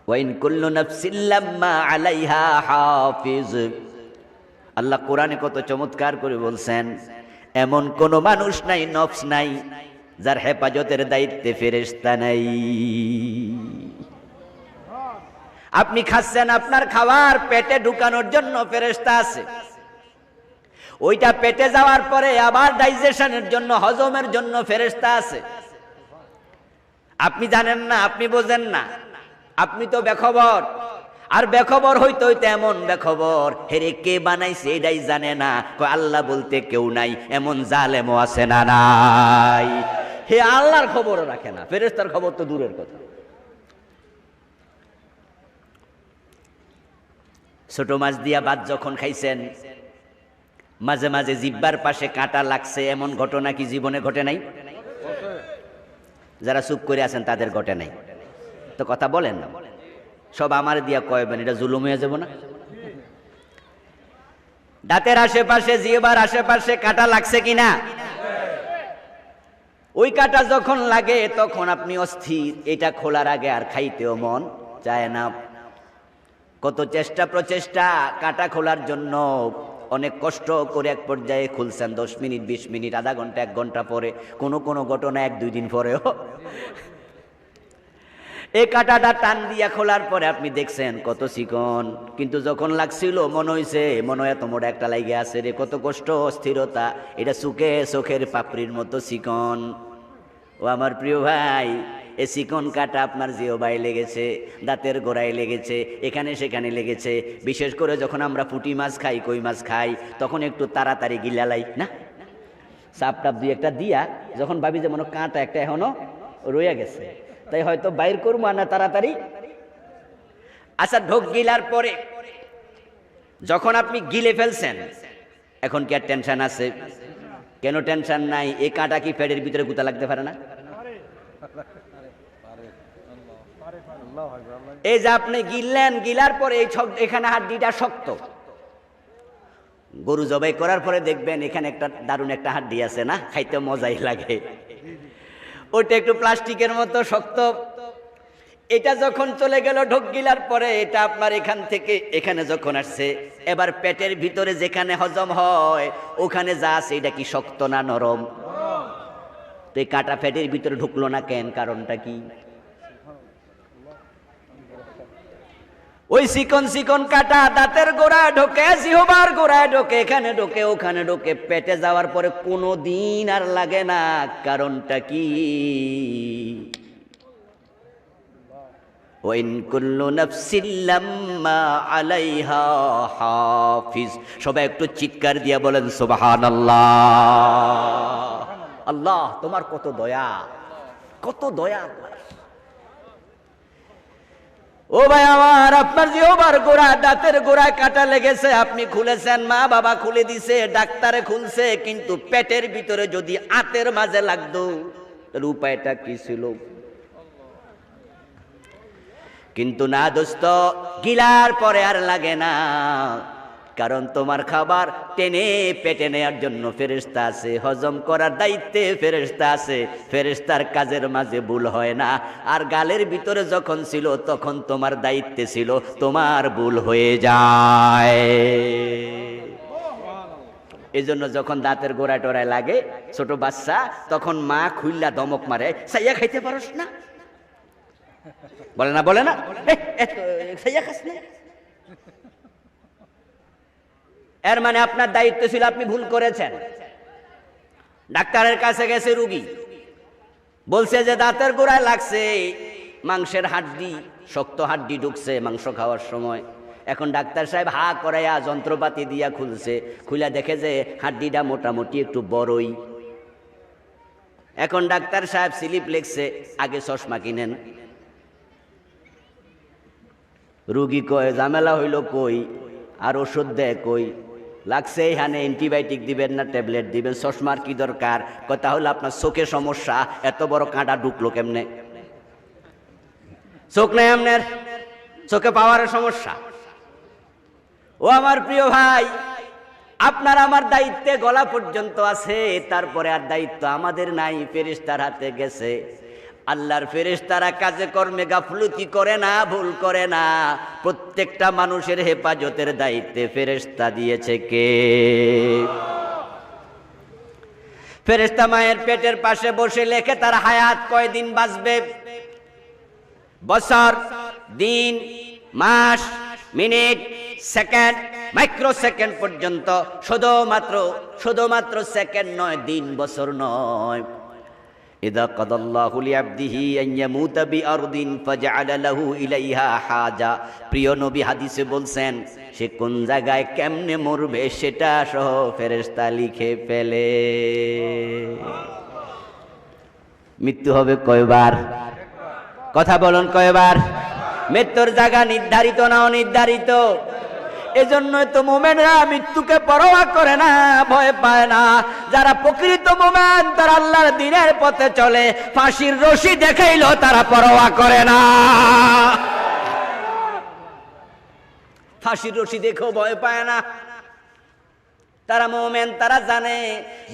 ওয়া ইন কুল্লু নাফসিন লাম্মা আলাইহা হাফিজ। আল্লাহ কোরআনে কত চমৎকার করে বলছেন, এমন কোন মানুষ নাই, নফস নাই, যার হেফাজতের দায়িত্বে ফেরেশতা নাই। আপনি খাচ্ছেন, আপনার খাবার পেটে ঢুকানোর জন্য ফেরেশতা আছে। ওইটা পেটে যাওয়ার পরে আবার ডাইজেশনের জন্য, হজমের জন্য ফেরেশতা আছে। আপনি জানেন না, আপনি বোঝেন না, আপনি তো বেখবর। আর বেখবর হইতে হইতে এমন বেখবর, হেরে কে বানাইছে এটাই জানে না। আল্লাহ বলতে কেউ নাই, এমন জালেমও আছে না নাই? হে আল্লাহর খবরও রাখে না, ফেরেশতার খবর তো দূরের কথা। ছোট মাছ দিয়া ভাত যখন খাইছেন, মাঝে মাঝে জিহ্বার পাশে কাঁটা লাগছে, এমন ঘটনা কি জীবনে ঘটে নাই? যারা চুপ করে আছেন তাদের ঘটে নাই তো কথা বলেন না, সব আমার দিয়া কয়বেন, এটা জুলুম হয়ে যাব না? দাঁতের আশেপাশে, জিহ্বার আশেপাশে কাঁটা লাগছে কিনা? ওই কাঁটা যখন লাগে তখন আপনি অস্থির, এটা খোলার আগে আর খাইতেও মন চায় না। কত চেষ্টা প্রচেষ্টা কাঁটা খোলার জন্য, অনেক কষ্ট করে এক পর্যায়ে খুলছেন, 10 মিনিট 20 মিনিট, আধা ঘন্টা 1 ঘন্টা পরে, কোনো কোনো ঘটনা 1-2 দিন পরেও। এই কাঁটাটা টান দিয়া খোলার পরে আপনি দেখছেন কত চিকন, কিন্তু যখন লাগছিল মনে হইছে মনে হয় এত মোটা একটা লাগে আছে রে, কত কষ্ট অস্থিরতা, এটা চোখের পাপড়ির মতো চিকন। ও আমার প্রিয় ভাই, এই চিকন কাঁটা আপনার জিহ্বায় লেগেছে, দাঁতের গোড়ায় লেগেছে, এখানে সেখানে লেগেছে। বিশেষ করে যখন আমরা পুঁটি মাছ খাই, কই মাছ খাই, তখন একটু তাড়াতাড়ি গিলালাই না, চাপ টাপ দুই একটা দিয়া, যখন ভাবি যে মনে কাঁটা একটা এখনো রয়ে গেছে, তাই হয়তো বাইর করবো না তাড়াতাড়ি। আচ্ছা, ঢোক গিলার পরে যখন আপনি গিলে ফেলছেন, এখন কি আর টেনশন আছে? কেন টেনশন নাই? এই কাঁটা কি পেটের ভিতরে গুতা লাগতে পারে না? এই যে আপনি গিললেন, গিলার পরে এখানে হাড্ডিটা শক্ত, গরু জবাই করার পরে দেখবেন এখানে একটা দারুণ একটা হাড্ডি আছে না, খাইতে মজাই লাগে, ওটা একটু প্লাস্টিকের মতো শক্ত। এটা যখন চলে গেল ঢোক গিলার পরে, এটা আপনার এখান থেকে এখানে যখন আসছে, এবার পেটের ভিতরে যেখানে হজম হয় ওখানে যা আছে, এটা কি শক্ত না নরম? তো এই কাঁটা পেটের ভিতরে ঢুকলো না কেন? কারণটা কি? ওই চিকন চিকন কাঁটা দাঁতের গোড়ায় ঢোকে, জিহ্বার গোড়ায় ঢোকে, এখানে ঢোকে, ওখানে ঢোকে, পেটে যাওয়ার পরে কোনো দিন আর লাগে না। কারণটা কি? ওয়াইন কুল্লু নাফসিন লাম্মা আলাইহা হাফিজ। সবাই একটু চিৎকার দিয়া বলেন সুবহানাল্লাহ। আল্লাহ তোমার কত দয়া, কত দয়া। ও ভাই আমার, আপনার জিহ্বার গোড়া, দাঁতের গোড়ায় কাঁটা লেগেছে, আপনি খুলেছেন, মা বাবা খুলে দিছে, ডাক্তারে খুলছে, কিন্তু পেটের ভিতরে যদি আতের মাঝে লাগতো তাহলে উপায়টা কি ছিল? কিন্তু না দোস্ত, গিলার পরে আর লাগে না, কারণ তোমার খাবার টেনে পেটে নেওয়ার জন্য ফেরেশতা আছে, হজম করার দায়িত্বে ফেরেশতা আছে, ফেরেশতার কাজের মাঝে ভুল হয় না। আর গালের ভিতরে যখন ছিল তখন তোমার দায়িত্বে ছিল, তোমার ভুল হয়ে যায়। এই জন্য যখন দাঁতের গোড়ায় টোড়ায় লাগে ছোট বাচ্চা, তখন মা খুইল্লা দমক মারে, সাইয়া খাইতে পারস না, বলে না, বলে না, সাইয়া খাস না। এর মানে আপনার দায়িত্ব ছিল, আপনি ভুল করেছেন। ডাক্তারের কাছে গেছে রুগী, বলছে যে দাঁতের গোড়ায় লাগছে, মাংসের হাড্ডি, শক্ত হাড্ডি ঢুকছে মাংস খাওয়ার সময়। এখন ডাক্তার সাহেব হা করাইয়া যন্ত্রপাতি দিয়া খুলছে, খুলে দেখে যে হাড্ডিটা মোটামুটি একটু বড়ই। এখন ডাক্তার সাহেব স্লিপ লিখছে, আগে চশমা কিনেন। রুগী কয় ঝামেলা হইল কই, আর ওষুধ দেয় কই, লাগছে এখানে অ্যান্টিবায়োটিক দিবেন না ট্যাবলেট দিবেন, চশমার কি দরকার? কথা হলো আপনার চোখে সমস্যা, এত বড় কাঁটা ঢুকলো কেমনে? চোখ নেই আপনার, চোখে পাওয়ারের সমস্যা। ও আমার প্রিয় ভাই, আপনার আমার দায়িত্বে গলা পর্যন্ত আছে, তারপরে আর দায়িত্ব আমাদের নাই, ফেরেশতার হাতে গেছে। আল্লাহর ফেরেশতারা কাজে কর্মে গাফলতি করে না, ভুল করে না। প্রত্যেকটা মানুষের হেফাজতের দায়িত্বে ফেরেশতা দিয়েছে কে? ফেরেশতা মায়ের পেটের পাশে বসে লেখে তার হায়াত কয়দিন বাঁচবে, বছর, দিন, মাস, মিনিট, সেকেন্ড, মাইক্রো সেকেন্ড পর্যন্ত। শুধুমাত্র সেকেন্ড নয়, দিন, বছর নয়। ইযা কাদাল্লাহু লিআবদিহি আন ইয়ামুতা বিআরদিন ফাজআলা লাহু ইলাইহা হাজা। প্রিয় নবী হাদিসে বলছেন, সে কোন জায়গায় কেমনে মরবে সেটা সহ ফেরেশতা লিখে ফেলে। মৃত্যু হবে কয়বার? কথা বলুন, কয়বার? মৃত্যুর জায়গা নির্ধারিত না অনির্ধারিত? এজন্যই তো মুমিনরা মৃত্যুকে পরোয়া করে না, ভয় পায় না। যারা প্রকৃত মুমিন তারা আল্লাহর দ্বীনের পথে চলে, ফাঁসির রশি দেখাইলো তারা পরোয়া করে না। ফাঁসির রশি দেখেও ভয় পায় না। তারা মুমিন, তারা জানে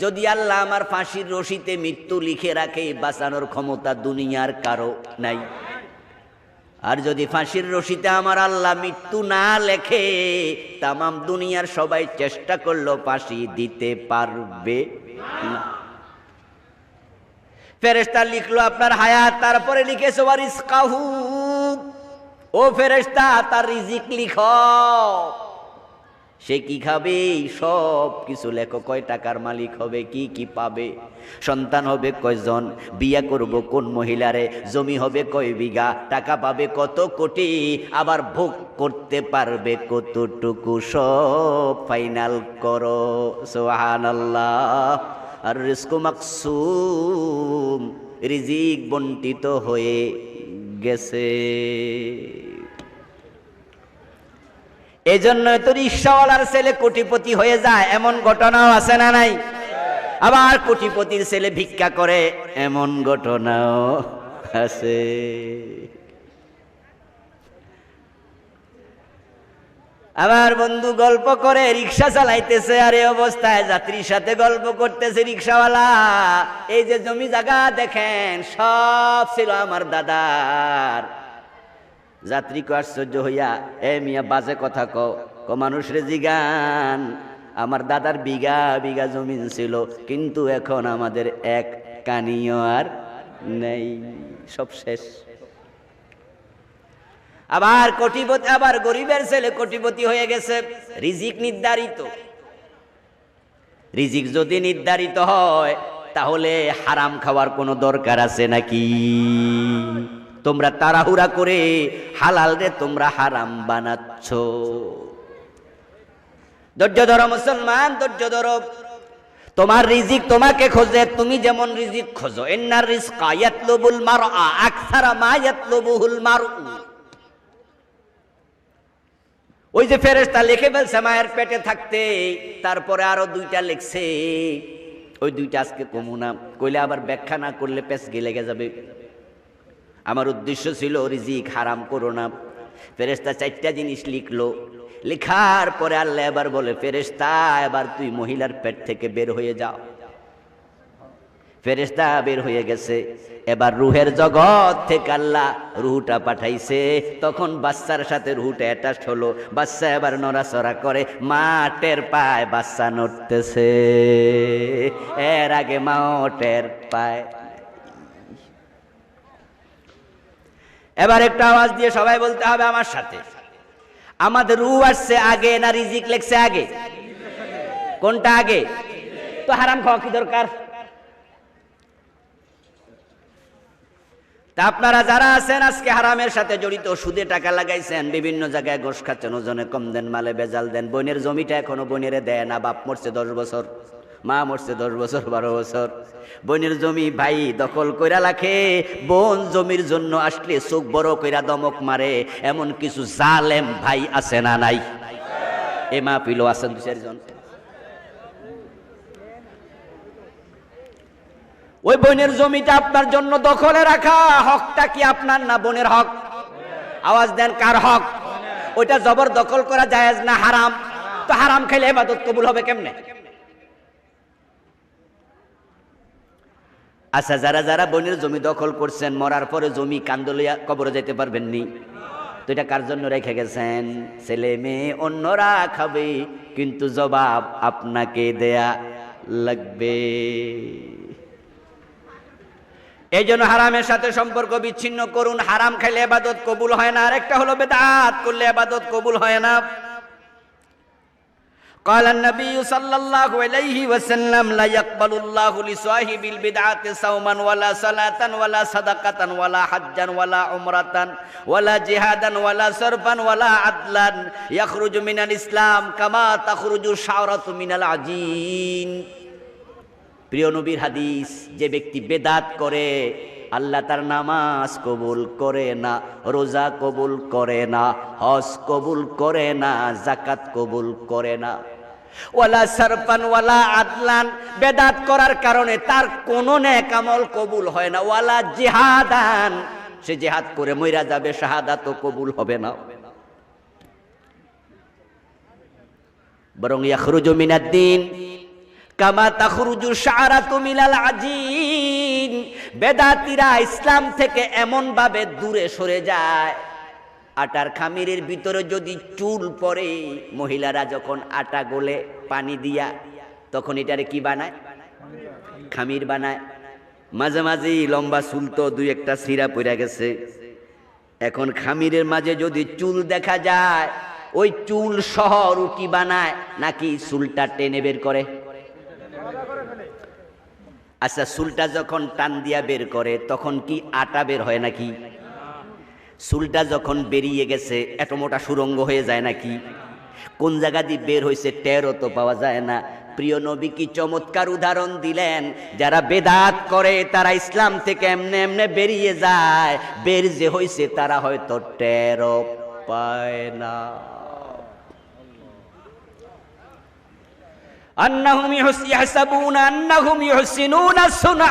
যদি আল্লাহ আমার ফাঁসির রশিতে মৃত্যু লিখে রাখে, বাঁচানোর ক্ষমতা দুনিয়ার কারো নাই। আর যদি ফাঁসির রশিতে আমার আল্লাহ মৃত্যু না লেখে, তামাম দুনিয়ার সবাই চেষ্টা করলো ফাঁসি দিতে পারবে না। ফেরেশতা লিখলো আপনার হায়াত, তারপরে লিখেছে ওয়ারিজকাহু, ও ফেরেশতা তার রিজিক লিখো, সে কি খাবে সব কিছু লেখো। কয় টাকার মালিক হবে, কি কি পাবে, সন্তান হবে কয়জন, বিয়ে করব কোন মহিলারে, জমি হবে কয় বিঘা, টাকা পাবে কত কোটি, আবার ভোগ করতে পারবে কতটুকু, সব ফাইনাল করো। সুবহানাল্লাহ। আর রিজকু মাকসুম, রিজিক বন্টিত হয়ে গেছে। এজন্যই তো রিকশাওয়ালার ছেলে কোটিপতি হয়ে যায়, এমন ঘটনাও আছে না নাই? আবার কোটিপতির ছেলে ভিক্ষা করে, এমন ঘটনাও আছে। আমার বন্ধু গল্প করে রিকশা চালাইতেছে, আর এই অবস্থায় যাত্রীর সাথে গল্প করতেছে রিকশাওয়ালা। এই যে জমি জায়গা দেখেন সব ছিল আমার দাদার। যাত্রী কো আশ্চর্য হইয়া, এ মিয়া বাজে কথা ক মানুষ রে জিগান, আমার দাদার বিঘা বিঘা জমিন ছিল, কিন্তু এখন আমাদের এক কানিও আর নেই, সব শেষ। আবার কোটিপতি, আবার গরিবের ছেলে কোটিপতি হয়ে গেছে। রিজিক নির্ধারিত। রিজিক যদি নির্ধারিত হয় তাহলে হারাম খাওয়ার কোনো দরকার আছে নাকি? তোমরা তাড়াহুড়া করে হালাল রে তোমরা হারাম বানাচ্ছ। ধৈর্য ধরো মুসলমান, ধৈর্য ধরো। তোমার রিজিক তোমাকে খোঁজে, তুমি যেমন রিজিক খোঁজো। ইন্নার রিজকা ইয়াতলুবুল মারআ আকসারা মা ইয়াতলুবুহুল মারউ। ওই যে ফেরেশতা লিখে ফেলছে মায়ের পেটে থাকতে, তারপরে আরো দুইটা লিখছে, ওই দুইটা আজকে কমু না, কইলে আবার ব্যাখ্যা না করলে পেছ লেগে যাবে। আমার উদ্দেশ্য ছিল রিজিক হারাম করো না। ফেরেশতা চারটা জিনিস লিখলো, লেখার পরে আল্লাহ এবার বলে ফেরেশতা এবার তুই মহিলার পেট থেকে বের হয়ে যাও। ফেরেশতা বের হয়ে গেছে। এবার রুহের জগৎ থেকে আল্লাহ রুহটা পাঠাইছে, তখন বাচ্চার সাথে রুহটা অ্যাটাচড হলো। বাচ্চা এবার নড়াচড়া করে, মা টের পায় বাচ্চা নড়তেছে, এর আগে মাও টের পায়। এবার একটা আওয়াজ দিয়ে সবাই বলতে হবে আমার সাথে, আমাদের রুহ আসছে আগে না রিজিক লেখছে আগে? কোনটা আগে? তো হারাম খাওয়া কি দরকার? তা আপনারা যারা আছেন আজকে হারামের সাথে জড়িত, সুদে টাকা লাগাইছেন, বিভিন্ন জায়গায় ঘোষ খাচ্ছেন, ওজনে কম দেন, মালে বেজাল দেন, বোনের জমিটা এখনো বোনেরে দেয় না। বাপ মরছে 10 বছর, মা মরছে 10 বছর 12 বছর, বোনের জমি ভাই দখল কইরা রাখে। বোন জমির জন্য আসলে চোখ বড় কইরা দমক মারে, এমন কিছু জালেম ভাই আছে না নাই? এ মাহফিলও আছেন 2-4 জন। ওই বোনের জমিটা আপনার জন্য দখলে রাখা, হকটা কি আপনার না বোনের হক? আওয়াজ দেন, কার হক? ওইটা জবর দখল করা জায়েজ না হারাম? তো হারাম খেলে ইবাদত কবুল হবে কেমনে? আচ্ছা, যারা যারা বোনের জমি দখল করছেন, মরার পরে জমি কান্দলিয়া কবরে যেতে পারবেন নি, তো এটা কার জন্য রেখে গেছেন? ছেলে মেয়ে অন্যরা খাবে, কিন্তু জবাব আপনাকে দেয়া লাগবে। এই জন্য হারামের সাথে সম্পর্ক বিচ্ছিন্ন করুন। হারাম খাইলে ইবাদত কবুল হয় না। আরেকটা হলো বিদআত করলে ইবাদত কবুল হয় না। قال النبي صلى الله عليه وسلم لا يقبل الله لصاحب البدعة صوما ولا صلاة ولا صدقة ولا حجا ولا عمرة ولا جهادا ولا صرفا ولا عدلا يخرج من الإسلام كما تخرج الشعرة من العجين। প্রিয় নবীর হাদিস, যে ব্যক্তি বেদাত করে আল্লাহ তার নামাজ কবুল করে না, রোজা কবুল করে না, হজ কবুল করে না, যাকাত কবুল করে না। ওয়ালা সারফান ওয়ালা আদলান, বেদাত করার কারণে তার কোনো নেক আমল কবুল হয় না। ওয়ালা জিহাদান, সে জিহাদ করে মইরা যাবে, শাহাদাতও কবুল হবে না। বরং ইয়াখরুজু মিনাদ-দ্বীন কামা তাখরুজু শা'রাতু মিনাল আজীন, বেদাতীরা ইসলাম থেকে এমন ভাবে দূরে সরে যায়, আটার খামিরের ভিতরে যদি চুল পড়ে, মহিলারা যখন আটা গোলে পানি দিয়া, তখন এটারে কি বানায়? খামির বানায়। মাঝে মাঝে লম্বা চুল তো দুই একটা ছিঁড়া পড়ে গেছে, এখন খামিরের মাঝে যদি চুল দেখা যায়, ওই চুল সহ রুটি বানায় নাকি চুলটা টেনে বের করে? আচ্ছা, চুলটা যখন টান দিয়া বের করে তখন কি আটা বের হয় নাকি? চুলটা যখন বেরিয়ে গেছে এত মোটা সুরঙ্গ হয়ে যায় নাকি? কোন জায়গা দিয়ে বের হয়েছে টেরও তো পাওয়া যায় না। প্রিয় নবী কি চমৎকার উদাহরণ দিলেন, যারা বেদাত করে তারা ইসলাম থেকে এমনে এমনে বেরিয়ে যায়, বের যে হয়েছে তারা হয়তো টেরও পায় না। আন্নাহুম ইয়াহসাবুনা আন্নাহুম ইউহসিনুনা সুনআ,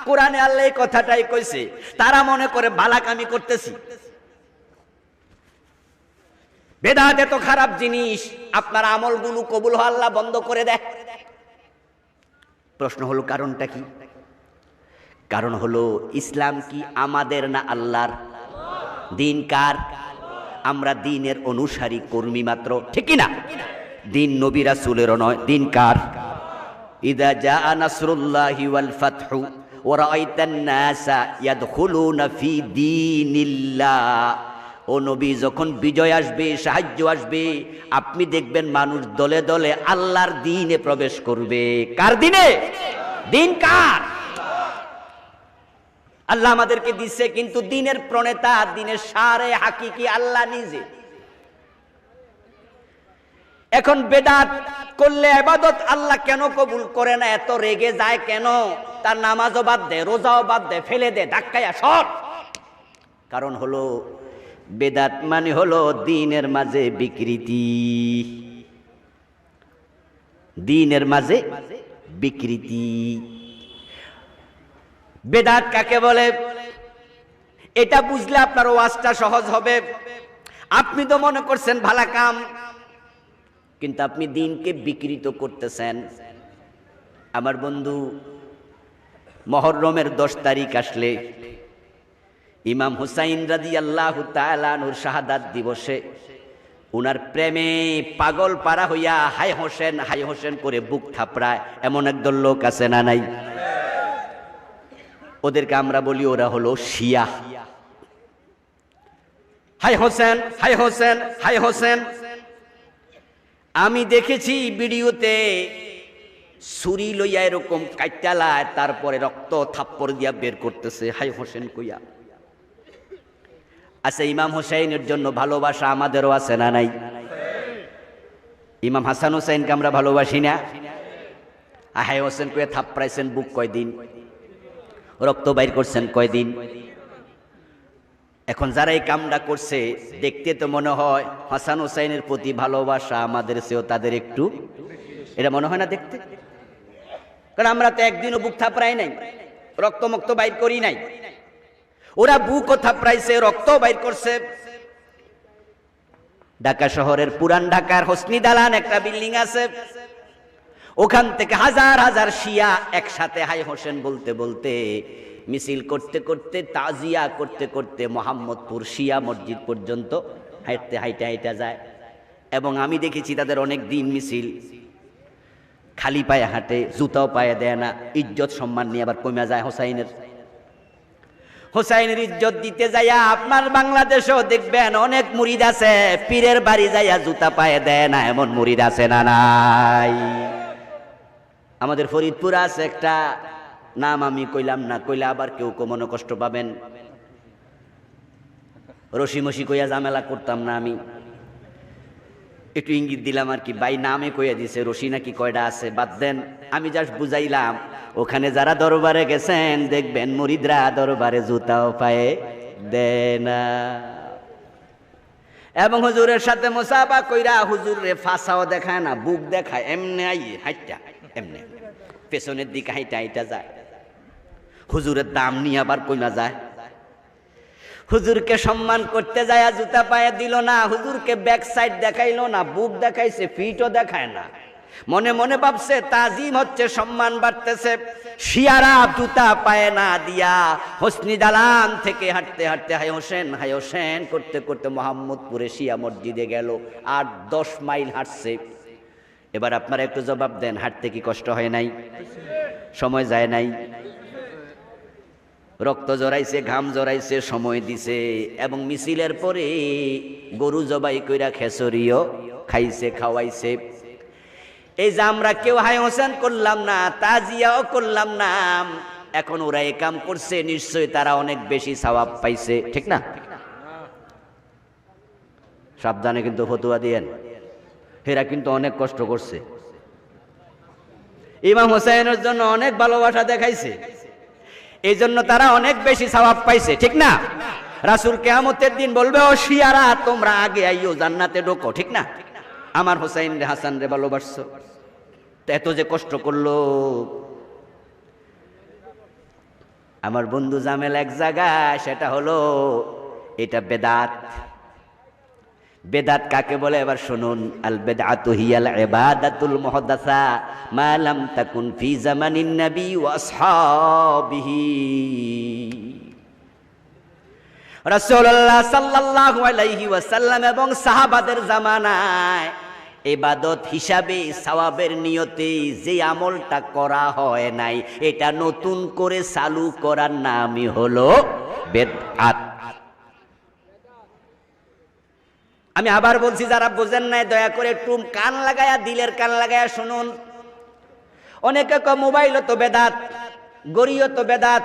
কোরআনে আল্লাহ এই কথাটাই কইছে, তারা মনে করে ভালাকামি করতেছি। বেদাত এত খারাপ জিনিস, আপনার আমলগুলো কবুল হওয়া আল্লাহ বন্ধ করে দেয়। প্রশ্ন হলো কারণটা কি? কারণ হলো ইসলাম কি আমাদের না আল্লাহর? দিন কার? আমরা দিনের অনুসারী কর্মী মাত্র, ঠিক কি না? দিন নবী রাসূলেরও নয়, দিন কার? ইযা জাআ নাসরুল্লাহি ওয়াল ফাতহু ওয়া রাআইতান নাসা ইয়াদখুলুনা ফি দীনিল্লাহ, ও নবী যখন বিজয় আসবে, সাহায্য আসবে, আপনি দেখবেন মানুষ দলে দলে আল্লাহর দ্বীনে প্রবেশ করবে। কার দ্বীনে? দিন কার? আল্লাহ আমাদেরকে দিচ্ছে, কিন্তু দ্বীনের প্রণেতা, দ্বীনের সারে হাকিকি আল্লাহ নিজে। এখন বেদাত করলে ইবাদত আল্লাহ কেন কবুল করে না? এত রেগে যায় কেন? তার নামাজও বাদ দেয়, রোজাও বাদ দেয়, ফেলে দেয়, ধাক্কায়া সব। কারণ হলো বেদাত মানে হলো দ্বীনের মাঝে বিকৃতি, দ্বীনের মাঝে বিকৃতি। বেদাত কাকে বলে এটা বুঝলে আপনার ওয়াজটা সহজ হবে। আপনি তো মনে করছেন ভালো কাম, কিন্তু আপনি দ্বীনকে বিকৃত করতেছেন। আমার বন্ধু, মুহররমের 10 তারিখ আসলে ইমাম হুসাইন রাদিয়াল্লাহু তাআলা আনহুর শাহাদাত দিবসে উনার প্রেমে পাগল পারা হইয়া হাই হোসেন করে বুক থাপড়ায় এমন একদল লোক আছে না নাই? ওদেরকে আমরা বলি ওরা হলো শিয়া। হাই হোসেন, হাই হোসেন, হাই হোসেন। আমি দেখেছি ভিডিওতে ছুরি লইয়া এরকম কাইটালায়, তারপরে রক্ত থাপ্পড় দিয়া বের করতেছে, হাই হোসেন কইয়া। আচ্ছা, ইমাম হোসেনের জন্য ভালোবাসা আমাদেরও আছে না নাই? ইমাম হাসান হোসেনকে আমরা ভালোবাসি না? হাই হোসেন কইয়া থাপ্পড়াইছেন বুক কয়দিন, রক্ত বাইর করছেন কয়দিন। এখন যারা এই কামটা করছে দেখতে তো মনে হয় হাসান হোসেনের প্রতি ভালোবাসা আমাদের চেয়েও তাদের একটু, এটা মনে হয় না দেখতে? কারণ আমরা তো একদিনও বুক থাপড়াই নাই, রক্তমুক্ত বাইর করি নাই। ওরা বুকও থাপড়াইছে, রক্ত বাইর করছে। ঢাকা শহরের পুরান ঢাকার হোসনি দালান একটা বিল্ডিং আছে, ওখান থেকে হাজার হাজার শিয়া একসাথে হাই হোসেন বলতে বলতে, মিছিল করতে করতে, তাজিয়া করতে করতে মোহাম্মদপুর শিয়া মসজিদ পর্যন্ত হাঁটতে হাইটা হাইটা যায়। এবং আমি দেখেছি তাদের অনেক দিন মিছিল খালি পায়ে হাঁটে, জুতাও পায়ে দেয় না, ইজ্জত সম্মান নিয়ে আবার কমে যায়। হোসাইনের ইজ্জত দিতে যাইয়া আপনার বাংলাদেশেও দেখবেন অনেক মুরিদ আছে, পীরের বাড়ি যাইয়া জুতা পায়ে দেয় না, এমন মুরিদ আছে না নাই? আমাদের ফরিদপুর আছে একটা, নাম আমি কইলাম না, কইলে আবার কেউ মনে কষ্ট পাবেন। রশিমশি কইয়া ঝামেলা করতাম না, আমি একটু ইঙ্গিত দিলাম আর কি, ভাই নামে কইয়া দিছে, রশি নাকি কয়টা আছে বাদ দেন। আমি জাস্ট বুঝাইলাম ওখানে যারা দরবারে গেছেন দেখবেন মুরিদরা দরবারে জুতাও পায়ে দেয় না। এবং হুজুরের সাথে মুসাফা কইরা হুজুরে ফাঁসাও দেখায় না, বুক দেখায়, এমনি হাইটা এমনি পেছনের দিকে হাইটা হাইটা যায়। হুজুরের দাম নিয়ে আবার কইমা যায়। হুজুরকে সম্মান করতে যায় জুতা পায়ে দিল না, হুজুরকে ব্যাক সাইড দেখাইলো না, বুক দেখাইছে, ফিটও দেখায় না। মনে মনে ভাবছে তাজিম হচ্ছে, সম্মান বাড়তেছে। শিয়ারা জুতা পায়ে না দিয়া হোসনি দালান থেকে হাঁটতে হাঁটতে হায় হোসেন করতে করতে মোহাম্মদপুরে শিয়া মসজিদে গেল। আর 10 মাইল হাঁটছে। এবার আপনারা একটু জবাব দেন, হাঁটতে কি কষ্ট হয় নাই? সময় যায় নাই? রক্ত জড়াইছে, ঘাম জড়াইছে, সময় দিছে। এবং মিছিলের পরে গরু জবাই কইরা খেসরিও খাইছে, খাওয়াইছে। এই যে আমরা কেউ হায় হোসেন করলাম না, তাজিয়াও করলাম না, এখন ওরা এই কাম করছে, নিশ্চয়ই তারা অনেক বেশি সওয়াব পাইছে, ঠিক না? সাবধানে কিন্তু ফতুয়া দিয়েন, এরা কিন্তু অনেক কষ্ট করছে, ইমাম হোসেনের জন্য অনেক ভালোবাসা দেখাইছে, এই জন্য তারা অনেক বেশি সওয়াব পাইছে, ঠিক না? রাসূল কিয়ামতের দিন বলবে, ও শিয়ারা তোমরা আগে আইও, জান্নাতে ঢোকো, ঠিক না? আমার হোসেন রে হাসান রে ভালোবাসছো, এত যে কষ্ট করলো। আমার বন্ধু জামেল এক জায়গায়, সেটা হলো এটা বেদাত। বেদাত কাকে বলে এবার শুনুন। আল বিদআতু হিয়াল ইবাদাতুল মুহদাসা মা লাম তাকুন ফি জামানিন নবী ওয়া আসহাবিহি। রাসূলুল্লাহ সাল্লাল্লাহু আলাইহি ওয়াসাল্লাম এবং সাহাবাদের জামানায় ইবাদত হিসাবে সওয়াবের নিয়তে যে আমলটা করা হয় নাই, এটা নতুন করে চালু করার নামই হলো বেদআত। আমি আবার বলছি, যারা বোঝেন নাই দয়া করে একটু কান লাগায়া, দিলের কান লাগায়া শুনুন। অনেকে কয় মোবাইলও তো বেদাত, গড়িও তো বেদাত,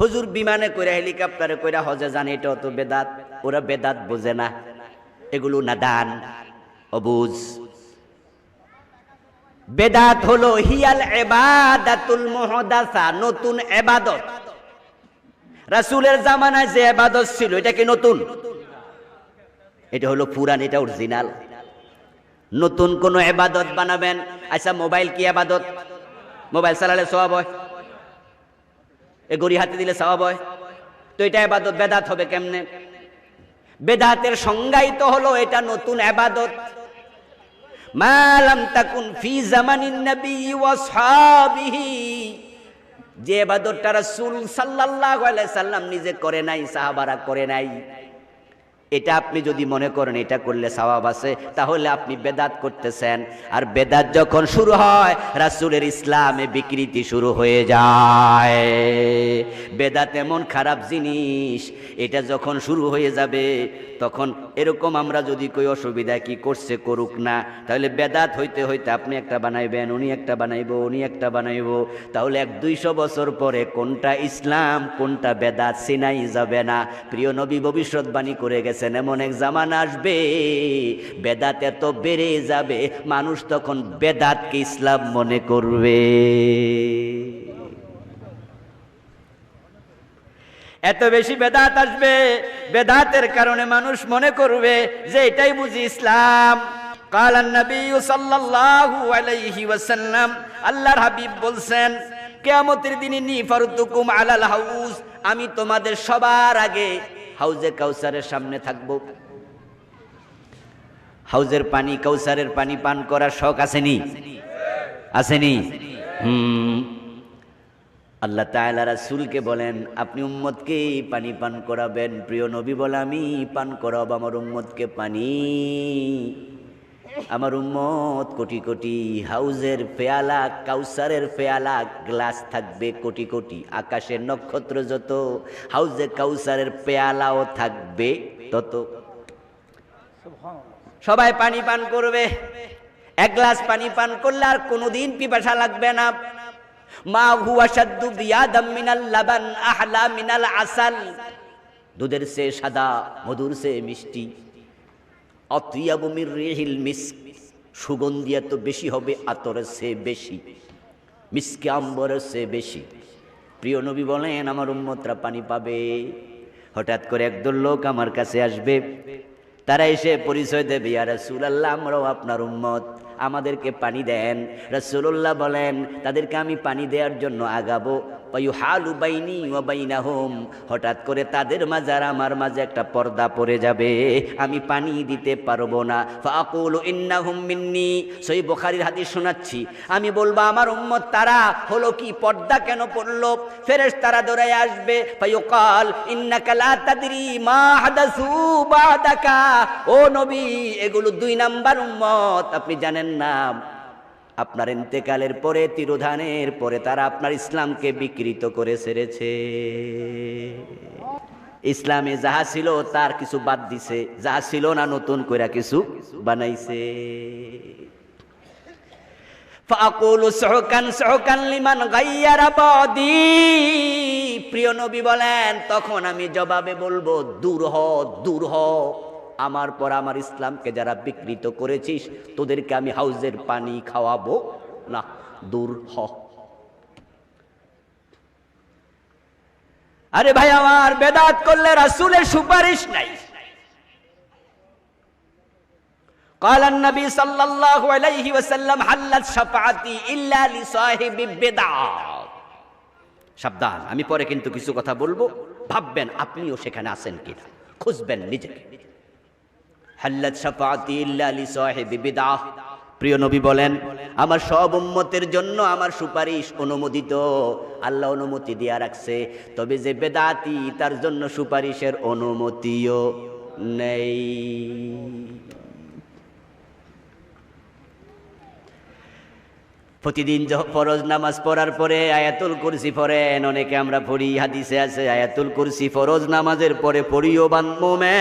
হুজুর বিমানে কইরা হেলিকপ্টারে কইরা হজে যান, এটাও তো বেদাত। ওরা বেদাত বোঝে না, এগুলো নাদান, অবুঝ। বেদাত হলো হিয়াল ইবাদাতুল মুহদাসা, নতুন ইবাদত। রাসূলের জামানায় যে ইবাদত ছিল এটা কি নতুন? এটা হলো পুরান, এটা অরিজিনাল। নতুন কোন ইবাদত বানাবেন। আচ্ছা মোবাইল কি ইবাদত? মোবাইল চালালে সওয়াব হয়, এ গড়ি হাতে দিলে সওয়াব হয়, তো এটা ইবাদত, বেদাত হবে কেমনে? বেদাতের সংজ্ঞাই তো হলো এটা নতুন ইবাদত। মা লাম তাকুন ফি জামানিন নবী ওয়া আসহাবিহি, যে ইবাদতটা রাসূল সাল্লাল্লাহু আলাইহি সাল্লাম নিজে করে নাই, সাহাবারা করে নাই, এটা আপনি যদি মনে করেন এটা করলে সওয়াব আছে, তাহলে আপনি বেদাত করতেছেন। আর বেদাত যখন শুরু হয়, রাসূলের ইসলামে বিকৃতি শুরু হয়ে যায়। বেদাত এমন খারাপ জিনিস, এটা যখন শুরু হয়ে যাবে তখন এরকম আমরা যদি কই অসুবিধা কি করছে করুক না, তাহলে বেদাত হইতে হইতে আপনি একটা বানাইবেন, উনি একটা বানাইবো, উনি একটা বানাইবো, তাহলে 100-200 বছর পরে কোনটা ইসলাম কোনটা বেদাত চিনাই যাবে না। প্রিয় নবী ভবিষ্যৎবাণী করে গেছেন, এমন এক জামানা আসবে বেদাত এত বেড়ে যাবে, মানুষ তখন বেদাতকে ইসলাম মনে করবে। এত বেশি বেদাত আসবে, বেদাতের কারণে মানুষ মনে করবে যে এটাই বুঝি ইসলাম। কালান নবী সাল্লাল্লাহু আলাইহি ওয়াসাল্লাম, আল্লাহর হাবিব বলছেন, কিয়ামতের দিনে নি ফারুতুকুম আলাল হাউজ, আমি তোমাদের সবার আগে হাউজে কাউসারের সামনে থাকবো। হাউজের পানি, কাউসারের পানি পান করার শখ আসেনি? আসেনি? আল্লাহ তাআলা রাসূলকে বলেন, আপনি উম্মতকে পানি পান করাবেন। প্রিয় নবী বলে, আমি পান করাবো আমার উম্মতকে পানি। আমার উম্মত কোটি কোটি, হাউজের পেয়ালা, কাউসারের পেয়ালা, গ্লাস থাকবে কোটি কোটি, আকাশের নক্ষত্র যত, হাউজে কাউসারের পেয়ালাও থাকবে তত। সবাই পানি পান করবে। এক গ্লাস পানি পান করলে আর কোনোদিন পিপাসা লাগবে না। মা হুয়া শাদ্দু বিয়াদাম মিনাল লাবান আহলা মিনাল আসাল, দুধের চেয়ে সাদা, মধুর চেয়ে মিষ্টি। আতিয়াবু মির রিহিল মিস্ক, সুগন্ধি এত বেশি হবে আতরের চেয়ে বেশি। মিসকে আম্বরের চেয়ে বেশি। প্রিয় নবী বলেন আমার উম্মতরা পানি পাবে। হঠাৎ করে একদল লোক আমার কাছে আসবে, তারা এসে পরিচয় দেবে, ইয়া রাসূলুল্লাহ আমরাও আপনার উম্মত, আমাদেরকে পানি দেন। রাসূলুল্লাহ বলেন তাদেরকে আমি পানি দেওয়ার জন্য আগাবো, ফায়ুহালু বাইনি ওয়া বাইনাহুম, হঠাৎ করে তাদের মাঝে আর আমার মাঝে একটা পর্দা পড়ে যাবে, আমি পানি দিতে পারবো না। ফাআকুলু ইন্নাহুম মিন্নি, সহিহ বুখারীর হাদিস শোনাচ্ছি, আমি বলবো আমার উম্মত তারা, হলো কি পর্দা কেন পড়লো? ফেরেশতারা দৌড়ায় আসবে, ফায়ুকাল ইন্নাকা লা তাদরি মা হাদাসু বাদাকা, ও নবী এগুলো 2 নাম্বার উম্মত, আপনি জানেন না আপনার ইন্তেকালের পরে, তিরোধানের পরে তারা আপনার ইসলামকে বিকৃত করে ছেড়েছে। ইসলামে যাহা ছিল তার কিছু বাদ দিছে, যাহা ছিল না নতুন কইরা কিছু বানাইছে। ফাকুলু সুহকান সুহকান লিমান গায়্যারা বাদি, প্রিয় নবী বলেন তখন আমি জবাবে বলবো দূর হ, দূর হ, আমার পর আমার ইসলামকে যারা বিকৃত করেছিস তোদেরকে আমি হাউজের পানি খাওয়াবো না, দূর হ। আরে ভাই আমার, বেদাত করলে রাসূলের সুপারিশ নাই। قال النبي صلى الله عليه وسلم حلت شفاعتي الا لصاحب بدعه। সাবধান, আমি পরে কিন্তু কিছু কথা বলবো, ভাববেন আপনিও সেখানে আছেন কিনা, খুঁজবেন নিজেকে। হাল্লাত শাফাআতি ইল্লা লিসাহিবি বিদআহ, প্রিয় নবী বলেন আমার সব উম্মতের জন্য আমার সুপারিশ অনুমোদিত, আল্লাহ অনুমতি দিয়া রাখছে, তবে যে বেদাতি তার জন্য সুপারিশের অনুমতিও নেই। প্রতিদিন ফরজ নামাজ পড়ার পরে আয়াতুল কুরসি পড়েন, অনেকে আমরা পড়ি, হাদিসে আছে আয়াতুল কুরসি ফরজ নামাজের পরে পড়িও বান্দা,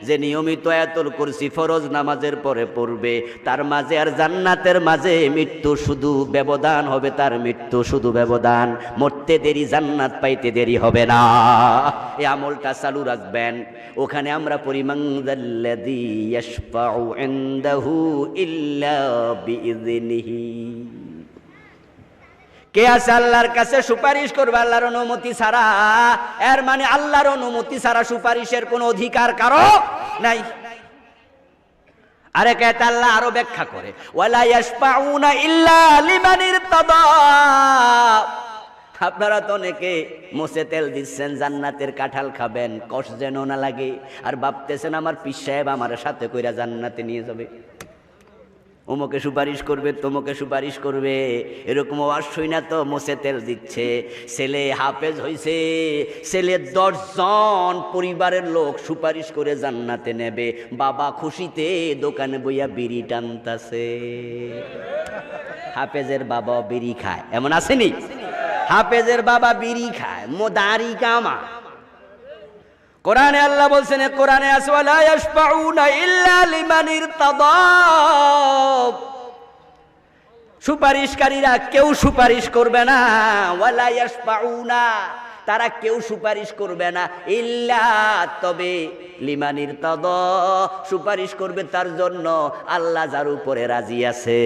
যে নিয়মিত আয়াতুল কুরসি ফরজ নামাজের পরে পড়বে তার মাঝে আর জান্নাতের মাঝে মৃত্যু শুধু ব্যবধান হবে, তার মৃত্যু শুধু ব্যবধান, মরতে দেরি জান্নাত পাইতে দেরি হবে না। এই আমলটা চালু রাখবেন। ওখানে আমরা পড়ি মান যাল্লাযী ইয়াশফাউ ইনদাহু ইল্লা বিইযনিহি, কে আছে আল্লাহর কাছে সুপারিশ করবে আল্লাহর অনুমতি ছাড়া? এর মানে আল্লাহর অনুমতি ছাড়া সুপারিশের কোনো অধিকার কারো নাই। আরে কে আল্লাহ আরো ব্যাখ্যা করে, ওয়ালা ইয়াশফাউনা ইল্লা লিমান ইরতাদা। আপনারা তো অনেকে মোছে তেল দিচ্ছেন, জান্নাতের কাঁঠাল খাবেন, কষ্ট যেন না লাগে, আর ভাবতেছেন আমার পীর সাহেব আমার সাথে কইরা জান্নাতে নিয়ে যাবে, অমুকে সুপারিশ করবে, তমুকে সুপারিশ করবে, এরকম ওয়াজ শুই না তো মোছে তেল দিচ্ছে। ছেলে হাফেজ হইছে, ছেলে 10 জন পরিবারের লোক সুপারিশ করে জান্নাতে নেবে, বাবা খুশিতে দোকানে বইয়া বিড়ি টানতাছে। হাফেজের বাবা বিড়ি খায়, এমন আসেনি? হাফেজের বাবা বিড়ি খায়, দাড়ি কামা। কোরআনে আল্লাহ বলছেন, কোরআনে আছে ওয়ালা ইয়াশফাউনা ইল্লা লিমান ইরতাদা, সুপারিশকারীরা কেউ সুপারিশ করবে না, ওয়ালা ইয়াশফাউনা তারা কেউ সুপারিশ করবে না, ইল্লা তবে লিমান ইরতাদা সুপারিশ করবে তার জন্য আল্লাহ যার উপরে রাজি আছে।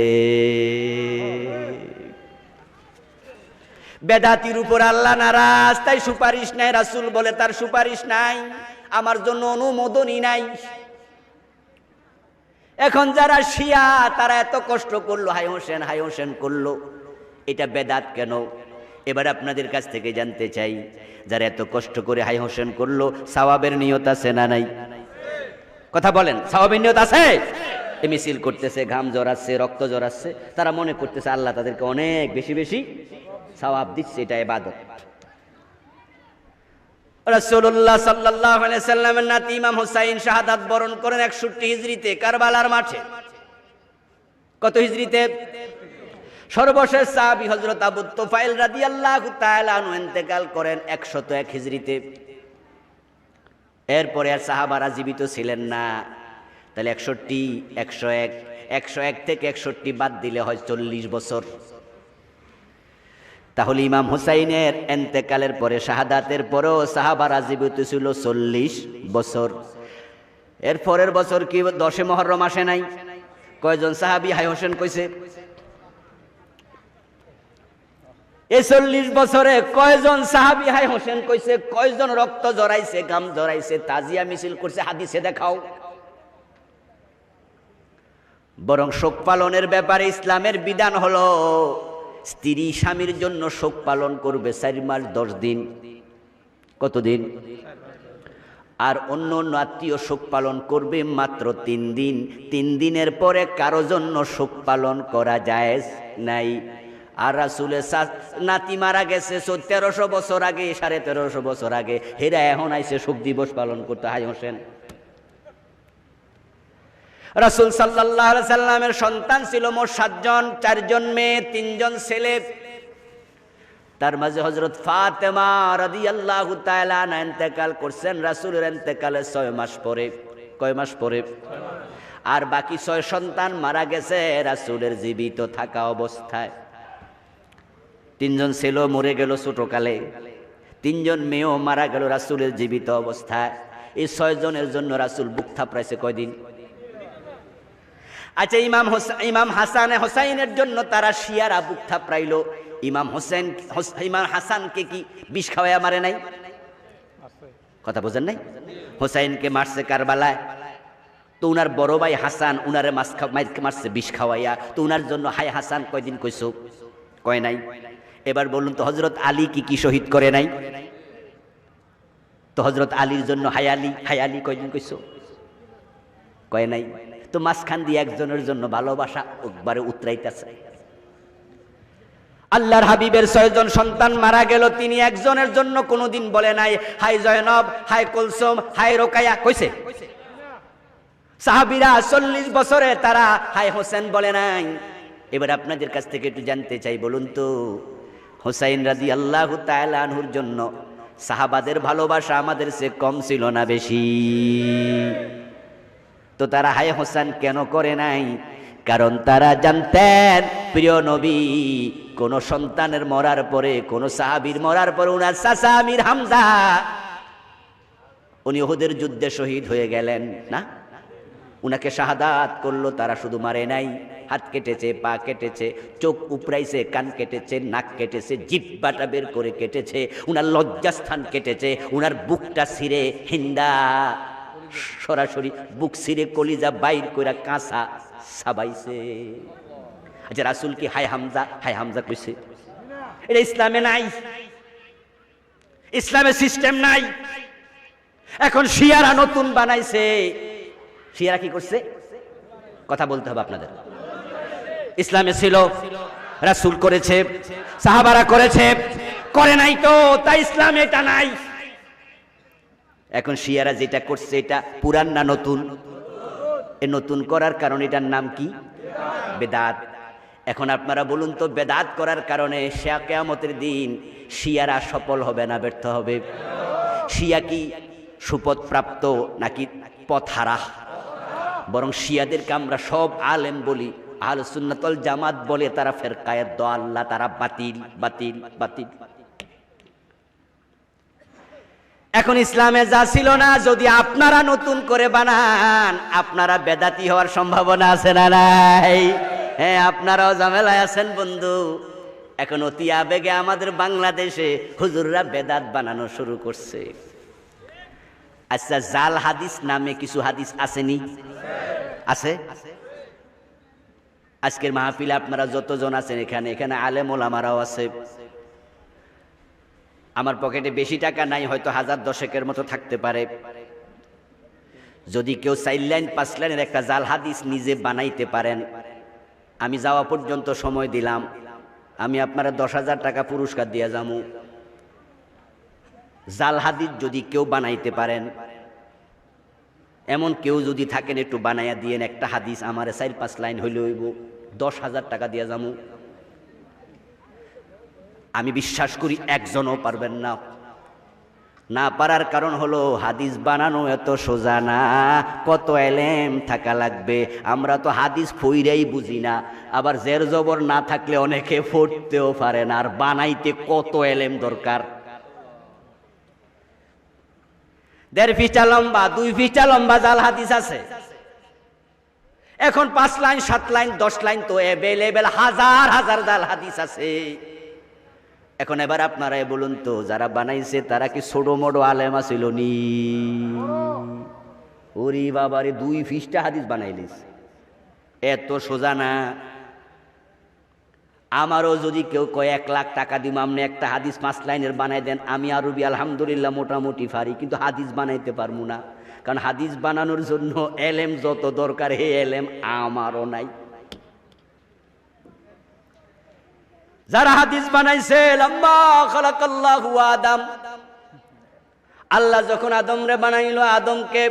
বেদাতির উপর আল্লাহ নারাজ, তাই সুপারিশ নাই। রাসূল বলে তার সুপারিশ নাই, আমার জন্য অনুমোদনই নাই। এখন যারা শিয়া তারা এত কষ্ট করলো, হাই হোসেন হাই হোসেন করলো, এটা বেদাত কেন? এবার আপনাদের কাছ থেকে জানতে চাই, যারা এত কষ্ট করে হাই হোসেন করলো সওয়াবের নিয়ত আছে না নাই? কথা বলেন, সওয়াবের নিয়ত আছে? এই মিছিল করতেছে, ঘাম জড়াচ্ছে, রক্ত জড়াচ্ছে, তারা মনে করতেছে আল্লাহ তাদেরকে অনেক বেশি বেশি সওয়াব দিচ্ছে, এটা ইবাদত। রাসূলুল্লাহ সাল্লাল্লাহু আলাইহি সাল্লামের নাতি ইমাম হুসাইন শাহাদাত বরণ করেন 61 হিজরিতে কারবালার মাঠে। কত হিজরিতে? সর্বশেষ সাহাবী হযরত আবু তুফাইল রাদিয়াল্লাহু তাআলা আনহু ইন্তেকাল করেন 101 হিজরিতে। এরপরে আর সাহাবারা জীবিত ছিলেন না, তাহলে 61, 101, 101 থেকে 61 বাদ দিলে হয় 40 বছর। তাহলে ইমাম হুসাইনের ইন্তেকালের পরে, শাহাদাতের পরেও সাহাবারা জীবিত ছিল 40 বছর। এর পরের বছর কি 10 মুহররম আসে নাই? কয়জন সাহাবী হাই হোসেন কইছে? এই 40 বছরে কয়জন সাহাবী হায় হোসেন কইছে, কয়জন রক্ত জড়াইছে, গাম জড়াইছে, তাজিয়া মিছিল করছে, হাদিসে দেখাও। বরং শোক পালনের ব্যাপারে ইসলামের বিধান হলো স্ত্রী স্বামীর জন্য শোক পালন করবে 4 মাস 10 দিন। কতদিন? আর অন্য অন্য আত্মীয় শোক পালন করবে মাত্র 3 দিন। 3 দিনের পরে কারো জন্য শোক পালন করা জায়েজ নাই। আর রাসূলের নাতি মারা গেছে 1300 বছর আগে, 1350 বছর আগে, হেরা এখন আইছে শোক দিবস পালন করতে। হায় হোসেন। রাসূল সাল্লাল্লাহু আলাইহি সাল্লামের সন্তান ছিল মোট 7 জন, 4 জন মেয়ে, 3 জন ছেলে। তার মাঝে হযরত ফাতেমা রাদিয়াল্লাহু তাআলা আনহা ইন্তেকাল করছেন রাসূলের ইন্তেকালের 6 মাস পরে। কয় মাস পরে? আর বাকি 6 সন্তান মারা গেছে রাসূলের জীবিত থাকা অবস্থায়। 3 জন ছেলে মরে গেল ছোটকালে, 3 জন মেয়েও মারা গেল রাসূলের জীবিত অবস্থায়। এই 6 জনের জন্য রাসূল বুক থাপড়াইছে কয়দিন? আচ্ছা, ইমাম হাসান হোসাইনের জন্য তারা শিয়ারা বুক থাপড়াইলো। ইমাম হাসানকে কি বিষ খাওয়াইয়া মারে নাই? কথা বোঝেন নাই? হোসাইনকে মারছে কারবালায়, তো উনার বড় ভাই হাসান উনারে মারছে বিষ খাওয়াইয়া। তো উনার জন্য হায় হাসান কয়দিন কইছো? কয় নাই। এবার বলুন তো হযরত আলী কি শহীদ করে নাই? তো হযরত আলীর জন্য হায় আলী কয়দিন কইছো? কয় নাই। তো মাঝখান দিয়ে একজনের জন্য ভালোবাসা একবারে উতরাইতেছে। আল্লাহর হাবিবের 6 জন সন্তান মারা গেল, তিনি একজনের জন্য কোনোদিন বলে নাই হাই জয়নব, হাই কুলসুম, হাই রোকায়া, কইছে? সাহাবীরা 40 বছরে তারা হাই হোসেন বলে নাই। এবার আপনাদের কাছ থেকে একটু জানতে চাই, বলুন তো হুসাইন রাদিয়াল্লাহু তাআলা আনহুর জন্য সাহাবাদের ভালোবাসা আমাদের চেয়ে কম ছিল না বেশি? তো তারা হাই হোসেন কেন করে নাই? কারণ তারা জানতেন প্রিয় নবী কোন সন্তানের মরার পরে, কোন সাহাবীর মরার পরে, উনার চাচা আমির হামজা উনি উহুদের যুদ্ধে শহীদ হয়ে গেলেন না, উনাকে শাহাদাত করলো। তারা শুধু মারে নাই, হাত কেটেছে, পা কেটেছে, চোখ উপড়াইছে, কান কেটেছে, নাক কেটেছে, জিহ্বাটা বের করে কেটেছে, উনার লজ্জাস্থান কেটেছে, উনার বুকটা ছিঁড়ে হিন্দা সরাসরি বুক ছিঁড়ে কলিজা বাইর করে কাঁচা সাবাইছে। আচ্ছা, রাসূল কি হায় হামজা কইছে? এটা ইসলামে নাই, ইসলামের সিস্টেম নাই। এখন শিয়ারা নতুন বানাইছে। শিয়ারা কি করছে? কথা বলতে হবে আপনাদের। ইসলামে ছিল, রাসূল করেছে, সাহাবারা করেছে, করে নাই তো তাই ইসলামে এটা নাই। এখন শিয়ারা যেটা করছে এটা পুরান না নতুন? এ নতুন করার কারণে এটার নাম কি? বেদাত। এখন আপনারা বলুন তো বেদাত করার কারণে কিয়ামতের দিন শিয়ারা সফল হবে না ব্যর্থ হবে? শিয়া কি সুপথ প্রাপ্ত নাকি পথহারা? বরং শিয়াদেরকে আমরা সব আলেম বলি, আহলে সুন্নাত ওয়াল জামাত বলে, তারা ফেরকায়ে দাল্লাহ, তারা বাতিল বাতিল বাতিল। এখন ইসলামে যা ছিল না, যদি আপনারা নতুন করে বানান আপনারা বেদাতি হওয়ার সম্ভাবনা আছে না নাই? হ্যাঁ, আপনারাও ঝামেলায় আছেন বন্ধু। এখন অতি আবেগে আমাদের বাংলাদেশে হুজুররা বেদাত বানানো শুরু করছে। আচ্ছা, জাল হাদিস নামে কিছু হাদিস আসেনি? আছে। আজকের মাহফিলে আপনারা যতজন আছেন এখানে আলেম ওলামারাও আছে। আমার পকেটে বেশি টাকা নাই, হয়তো 1010 মতো থাকতে পারে। যদি কেউ 4 লাইন 5 লাইনের একটা জাল হাদিস নিজে বানাইতে পারেন, আমি যাওয়া পর্যন্ত সময় দিলাম, আমি আপনারা 10,000 টাকা পুরস্কার দিয়ে যাবো। জাল হাদিস যদি কেউ বানাইতে পারেন, এমন কেউ যদি থাকেন একটু বানাইয়া দিয়েন একটা হাদিস, আমার 4-5 লাইন হইলে হইব, 10,000 টাকা দিয়ে যাবো। আমি বিশ্বাস করি একজনও পারবেন না। না পারার কারণ হলো হাদিস বানানো এত সোজা না, কত এলেম থাকা লাগবে। আমরা তো হাদিস পড়াই বুঝি না, আবার জের জবর না থাকলে অনেকে পড়তেও পারে না, আর বানাইতে কত এলেম দরকার। 1.5 ফিটা লম্বা 2 ফিটা লম্বা জাল হাদিস আছে। এখন 5 লাইন 7 লাইন 10 লাইন তো অ্যাভেলেবেল হাজার হাজার জাল হাদিস আছে। এখন এবার আপনারাই বলুন তো, যারা বানাইছে তারা কি ছোট মোটো আলেম আছিল নি? ওরে বাবারে, 2 পৃষ্ঠা হাদিস বানাইলিস, এত সোজা না। আমারও যদি কেউ কয় 1 লাখ টাকা দিব আপনি একটা হাদিস 5 লাইনের বানাই দেন, আমি আরবি আলহামদুলিল্লাহ মোটামুটি পারি, কিন্তু হাদিস বানাইতে পারবো না। কারণ হাদিস বানানোর জন্য এলেম যত দরকার, হে এলেম আমারও নাই। যারা হাদিস বানাইছে, লাম্মা খালাকাল্লাহু আদম, আল্লাহ যখন আদমরে বানাইলো, আদমকে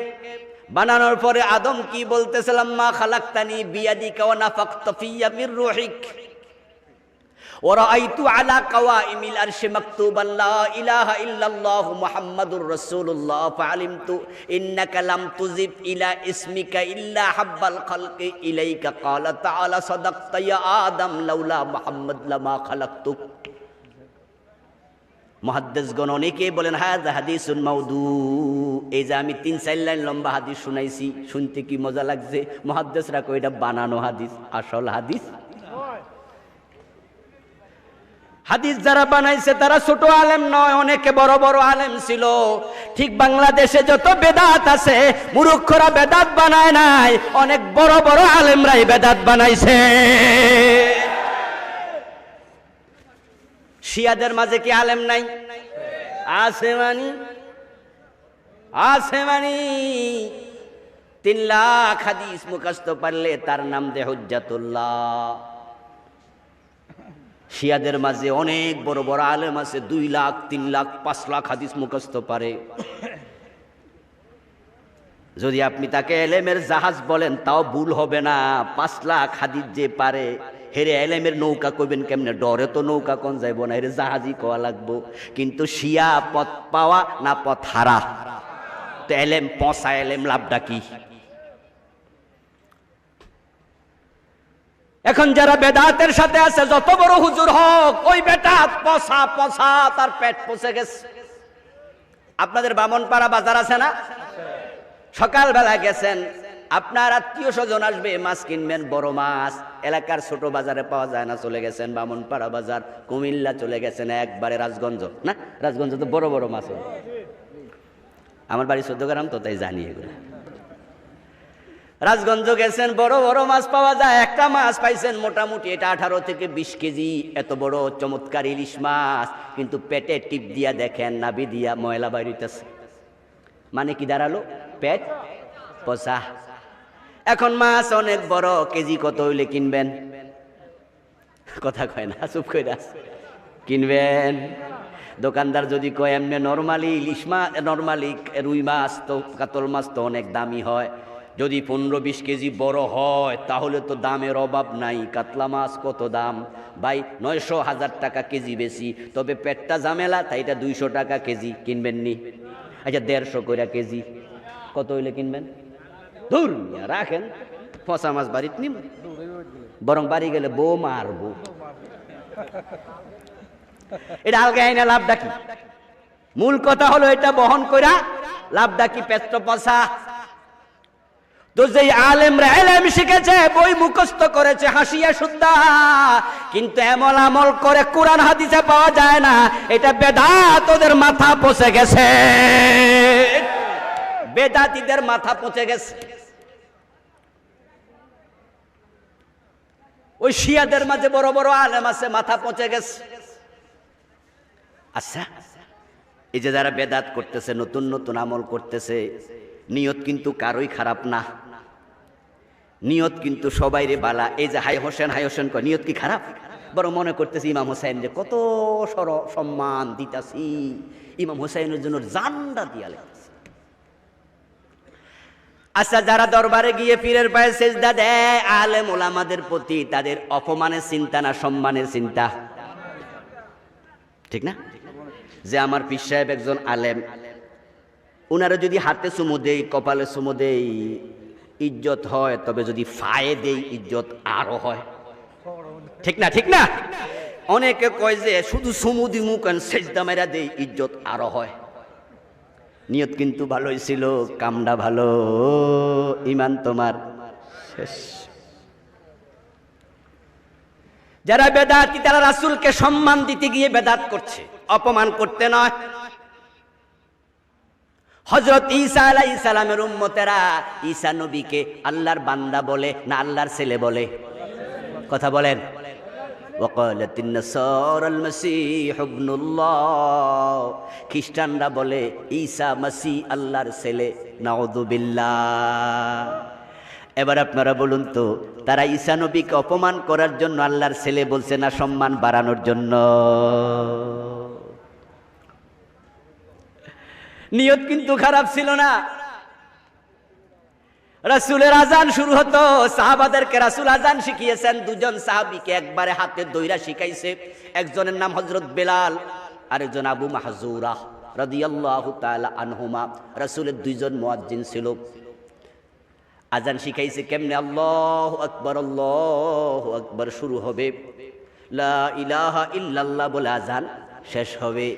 বানানোর পরে আদম কি বলতেছে? লাম্মা খালাকতানি বিয়াদিকা ওয়া নাফাখতা ফিয়া মির রূহিক ওয়া রাআইতু আলা কাওয়াইমিল আরশি মাকতুবান লা ইলাহা ইল্লাল্লাহু মুহাম্মাদুর রাসূলুল্লাহ ফাআলিমতু ইন্নাকা লাম তুজিব ইলা ইসমিকা ইল্লা হাব্বাল খালকি ইলাইকা ক্বালা তাআলা সাদাকতা ইয়া আদম লাউলা মুহাম্মাদ লামা খালাকতুক। মুহাদ্দিসগণ অনেকেই বলেন হাযা হাদিসুন মাউদু, এই যে আমি 3-4 লাইন লম্বা হাদিস শুনাইছি, শুনতে কি মজা লাগছে? মুহাদ্দিসরা কয় এটা বানানো হাদিস, আসল হাদিস। হাদিস যারা বানাইছে তারা ছোট আলেম নয়, অনেকে বড় বড় আলেম ছিল। ঠিক বাংলাদেশে যত বেদাত আছে, মূর্খরা বেদাত বানায় নাই, অনেক বড় বড় আলেমরাই বেদাত বানাইছে। শিয়াদের মাঝে কি আলেম নাই? আছে মানি 3 লাখ হাদিস মুখস্থ পারলে তার নাম দে হুজ্জাতুল্লাহ। শিয়াদের মাঝে অনেক বড় বড় আলেম আছে, 2 লাখ 3 লাখ 5 লাখ হাদিস মুখস্থ পারে। যদি আপনি তাকে এলেমের জাহাজ বলেন তাও ভুল হবে না। 5 লাখ হাদিস যে পারে, হেরে এলেমের নৌকা কইবেন কেমনে? ডরে তো নৌকা কোন যাইব না, হেরে জাহাজই কোয়া লাগবো। কিন্তু শিয়া পথ পাওয়া না পথ হারা, তো এলেম পচা এলেম লাভটা কি? এখন যারা বেদাতের সাথে আছে, যত বড় হুজুর হোক, ওই বেদাত পচা পচা, তার পেট পচে গেছে। আপনাদের বামনপাড়া বাজার আছে না? সকালবেলা গেছেন, আপনার আত্মীয় স্বজন আসবে, মাছ কিনবেন, বড় মাছ এলাকার ছোট বাজারে পাওয়া যায় না, চলে গেছেন বামনপাড়া বাজার, কুমিল্লা চলে গেছেন, একবারে রাজগঞ্জ না, রাজগঞ্জ তো বড় বড় মাছ হয়। আমার বাড়ি 14 গ্রাম, তো তাই জানি এগুলো। রাজগঞ্জ গেছেন, বড় বড় মাছ পাওয়া যায়। একটা মাছ পাইছেন মোটামুটি এটা 18 থেকে 20 কেজি, এত বড় চমৎকার ইলিশ মাছ, কিন্তু পেটে টিপ দিয়া দেখেন নাভি দিয়া ময়লা বাইরিতেছে। মানে কি দাঁড়ালো? পেট পচা। এখন মাছ অনেক বড়, কেজি কত হইলে কিনবেন? কথা কয় না, চুপ কইরা কিনবেন। দোকানদার যদি কয় এমনি নরমালি ইলিশ মাছ, নরমালি রুই মাছ, তো কাতল মাছ তো অনেক দামি হয়। যদি 15-20 কেজি বড় হয় তাহলে তো দামের অভাব নাই। কাতলা মাছ কত দাম ভাই? 900-1000 টাকা কেজি বেশি। তবে পেটটা ঝামেলা, তাই এটা 200 টাকা কেজি। কিনবেন নি? আচ্ছা 150 কইরা কেজি, কত হইলে কিনবেন? ধুর রাখেন, পচা মাছ বাড়িতে নিব, বরং বাড়ি গেলে বউ মারবো। এটা আলগা আইনা লাভটা কি? মূল কথা হলো এটা বহন কইরা লাভটা কি? পেট পচা। তো যে আলেমরা ইলম শিখেছে, বই মুখস্থ করেছে হাসিয়া সুদ্ধা, কিন্তু এমন আমল করে কোরআন হাদিসে পাওয়া যায় না, এটা বেদাত, ওদের মাথা পচে গেছে, বেদাতীদের মাথা পচে গেছে। ওই শিয়াদের মাঝে বড় বড় আলেম আছে, মাথা পচে গেছে। আচ্ছা, এই যে যারা বেদাত করতেছে, নতুন নতুন আমল করতেছে, নিয়ত কিন্তু কারোই খারাপ না, নিয়ত কিন্তু সবাইরে বালা। এই যে হাই হোসেন কয়, নিয়ত কি খারাপ? বরং মনে করতেছি ইমাম হোসেন যে কত সম্মান দিতাছি, ইমাম হোসেনের জন্য জানটা দিয়া লেগেছে। আচ্ছা, যারা দরবারে গিয়ে পীরের পায়ে সেজদা দেয়, আলেম ওলামাদের প্রতি তাদের অপমানের চিন্তা না সম্মানের চিন্তা? ঠিক না? যে আমার পীর সাহেব একজন আলেম, উনারা যদি হাতে চুমু দেই, কপালে চুমু দেই, ইজ্জত হয়। তবে যদি ফায়ে দেই, ইজ্জত আরো হয়। ঠিক না? ঠিক না? অনেকে কয় যে শুধু চুমু দিমু কেন, সেজদা মেরা দেই, ইজ্জত আরো হয়। নিয়ত কিন্তু ভালোই ছিল, কামটা ভালো, ইমান তোমার শেষ। যারা বেদাতি তারা রাসূলকে সম্মান দিতে গিয়ে বেদাত করছে, অপমান করতে নয়। হযরত ঈসা আলাইহিস সালামের উম্মতেরা ঈসা নবীকে আল্লাহর বান্দা বলে না আল্লাহর ছেলে বলে? কথা বলেন। ওয়াকালাতিন নাসারাল মাসীহ ইবনুল্লাহ, খ্রিস্টানরা বলে ঈসা মাসীহ আল্লাহর ছেলে। নাউযু বিল্লাহ। এবার আপনারা বলুন তো, তারা ঈসা নবীকে অপমান করার জন্য আল্লাহর ছেলে বলছে না সম্মান বাড়ানোর জন্য? নিয়ত কিন্তু খারাপ ছিল না। রাসূলের আজান শুরু হতো, সাহাবাদেরকে রাসূল আজান শিখিয়েছেন। দুজন সাহাবীকে একবারে হাতে দইরা শিখাইছে। একজনের নাম হযরত বেলাল, আরেকজন আবু মাহজুরা রাদিয়াল্লাহু তাআলা আনহুমা। রাসূলের দুইজন মুয়াজ্জিন ছিল। আজান শিখাইছে কেমনে? আল্লাহু আকবার শুরু হবে, লা ইলাহা ইল্লাল্লাহ বলে আজান শেষ হবে।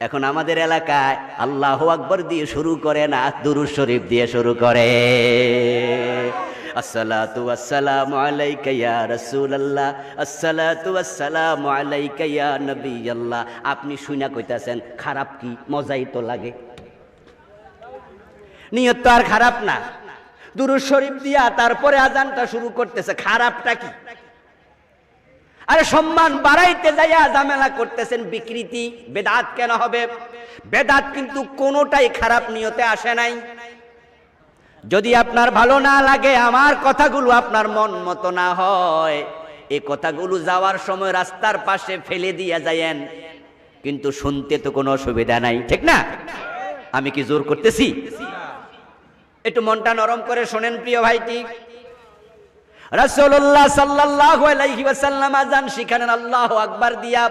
এখন আমাদের এলাকায় আল্লাহু আকবার দিয়ে শুরু করে না, দুরূদ শরীফ দিয়ে শুরু করে। আসসালাতু ওয়াসসালামু আলাইকা ইয়া রাসূলুল্লাহ, আসসালাতু ওয়াসসালামু আলাইকা ইয়া নবিয়াল্লাহ। আপনি শুনা কইতাছেন খারাপ কি? মজাই তো লাগে। নিয়ত তো আর খারাপ না, দুরূদ শরীফ দিয়া তারপরে আজানটা শুরু করতেছে, খারাপটা কি? আরে সম্মান বাড়াইতে যাইয়া ঝামেলা করতেছেন, বিকৃতি। বেদাত কেন হবে? বেদাত কিন্তু কোনোটাই খারাপ নিয়তে আসে নাই। যদি আপনার ভালো না লাগে, আমার কথাগুলো আপনার মন মতো না হয়, এই কথাগুলো যাওয়ার সময় রাস্তার পাশে ফেলে দিয়া যায়েন, কিন্তু শুনতে তো কোনো অসুবিধা নাই, ঠিক না? আমি কি জোর করতেছি? একটু মনটা নরম করে শোনেন প্রিয় ভাইটি। রাসূলুল্লাহ সাল্লাল্লাহু আলাইহি ওয়াসাল্লাম আযান শিখালেন আল্লাহু আকবার দিয়া,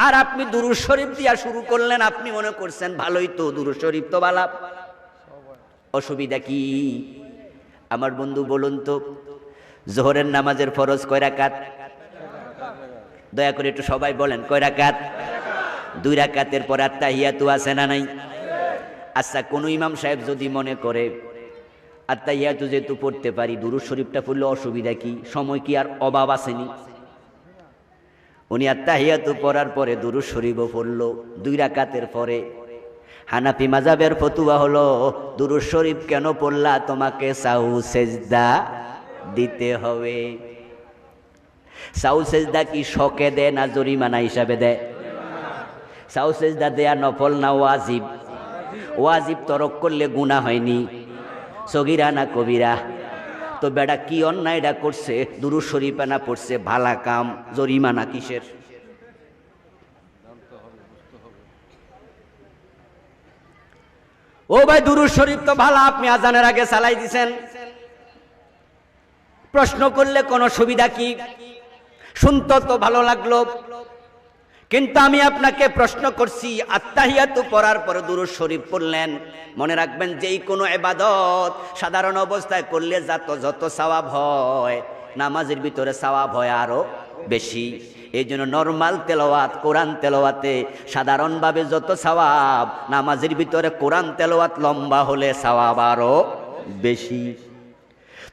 আর আপনি দুরূদ শরীফ দিয়া শুরু করলেন। আপনি মনে করছেন ভালোই তো, দুরূদ শরীফ তো ভালো, অসুবিধা কি? আমার বন্ধু বলুন তো, যোহরের নামাজের ফরজ কয় রাকাত? দয়া করে একটু সবাই বলেন, কয় রাকাত? 2 রাকাতের পর আত্তাহিয়াতু আছে না নাই? আচ্ছা, কোন ইমাম সাহেব যদি মনে করে আত্তাহিয়াতু যেহেতু পড়তে পারি, দুরূদ শরীফটা পড়লে অসুবিধা কি? সময় কি আর অভাব আসেনি? উনি আত্তাহিয়াতু পড়ার পরে দুরূদ শরীফও পড়ল 2 রাকাতের পরে। হানাফি মাযহাবের ফতোয়া হলো, দুরূদ শরীফ কেন পড়লা? তোমাকে সাহু সেজদা দিতে হবে। সাহু সেজদা কি শকে দেয় না জরিমানা হিসাবে দেয়? সাহু সেজদা দেয়া নফল না ওয়াজিব? ওয়াজিব তরক করলে গুনাহ হয়নি, সগীরা না কবিরা? তো বেটা কি অন্যায়টা করছে? দুরূদ শরীফ না পড়ছে, ভালা কাম, জরিমানা কিসের? ও ভাই, দুরূদ শরীফ তো ভালো, আপনি আজানের আগে চালাই দিছেন। প্রশ্ন করলে কোনো সুবিধা কি? শুনতে তো ভালো লাগলো, কিন্তু আমি আপনাকে প্রশ্ন করছি, আত্তাহিয়াতু পড়ার পরে দুরূদ শরীফ পড়লেন। মনে রাখবেন, যেই কোনো ইবাদত সাধারণ অবস্থায় করলে যত সওয়াব হয়, নামাজের ভিতরে সওয়াব হয় আরো বেশি। এই জন্য নরমাল তেলাওয়াত, কোরআন তেলাওয়াতে সাধারণভাবে যত সওয়াব, নামাজের ভিতরে কোরআন তেলাওয়াত লম্বা হলে সওয়াব আরো বেশি।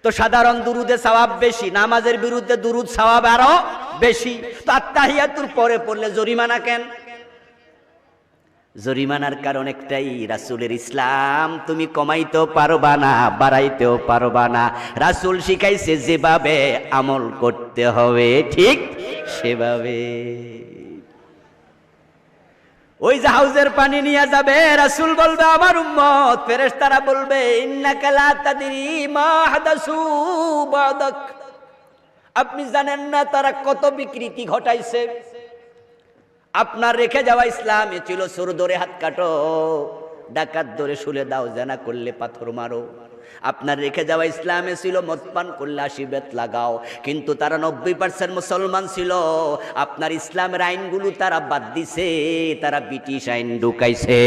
তো সাধারণ দুরুদে সওয়াব বেশি, নামাজের বিরুদ্ধে দুরুদ সওয়াব আরো বেশি। তো আত্তাহিয়াতুর পরে পড়লে জরিমানা কেন? জরিমানার কারণ একটাই, রাসূলের ইসলাম তুমি কমাইতেও পারবা না, বাড়াইতেও পারবা না। রাসূল শিখাইছে যেভাবে আমল করতে হবে, ঠিক সেভাবে। ওই জাহাজের পানি নিয়ে যাবে, রাসূল বলবে আমার উম্মত, ফেরেশতারা বলবে ইন্নাকা লা তাদরি মা হাদাসু বাদাক, আপনি জানেন না তারা কত বিকৃতি ঘটাইছে। আপনার রেখে যাওয়া ইসলামে ছিল চোর ধরে হাত কাটো, ডাকাত ধরে শুলে দাও, জানা করলে পাথর মারো। আপনার রেখে যাওয়া ইসলামে ছিল মদ পান করলে 80 বেত লাগাও। কিন্তু তারা 90% মুসলমান ছিল। আপনার ইসলামের আইনগুলো তারা বাদ দিছে, তারা ব্রিটিশ আইন ঢুকাইছে।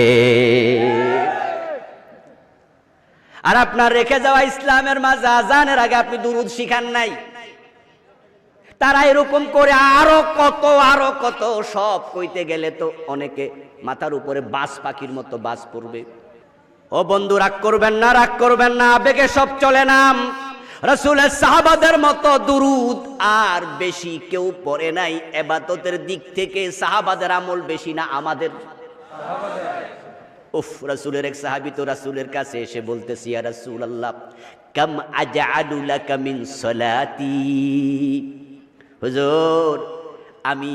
আর আপনার রেখে যাওয়া ইসলামের মাঝে আজানের আগে আপনি দুরূদ শিখান নাই। তারা এরকম করে আরো কত সব কইতে গেলে তো অনেকে মাথার উপরে বাস পাখির মতো বাস পড়বে। ও বন্ধু, রাগ করবেন না, রাগ করবেন না, আবেগে সব চলে না। রাসূলের সাহাবাদের মতো দুরূদ আর বেশি কেউ পড়ে নাই। ইবাদতের দিক থেকে সাহাবাদের আমল বেশি না আমাদের? উফ, রাসূলের এক সাহাবী তো রাসূলের কাছে এসে বলতেছে, ইয়া রাসূলুল্লাহ, কাম আজআলু লাকা মিন সালাতি। হুজুর, আমি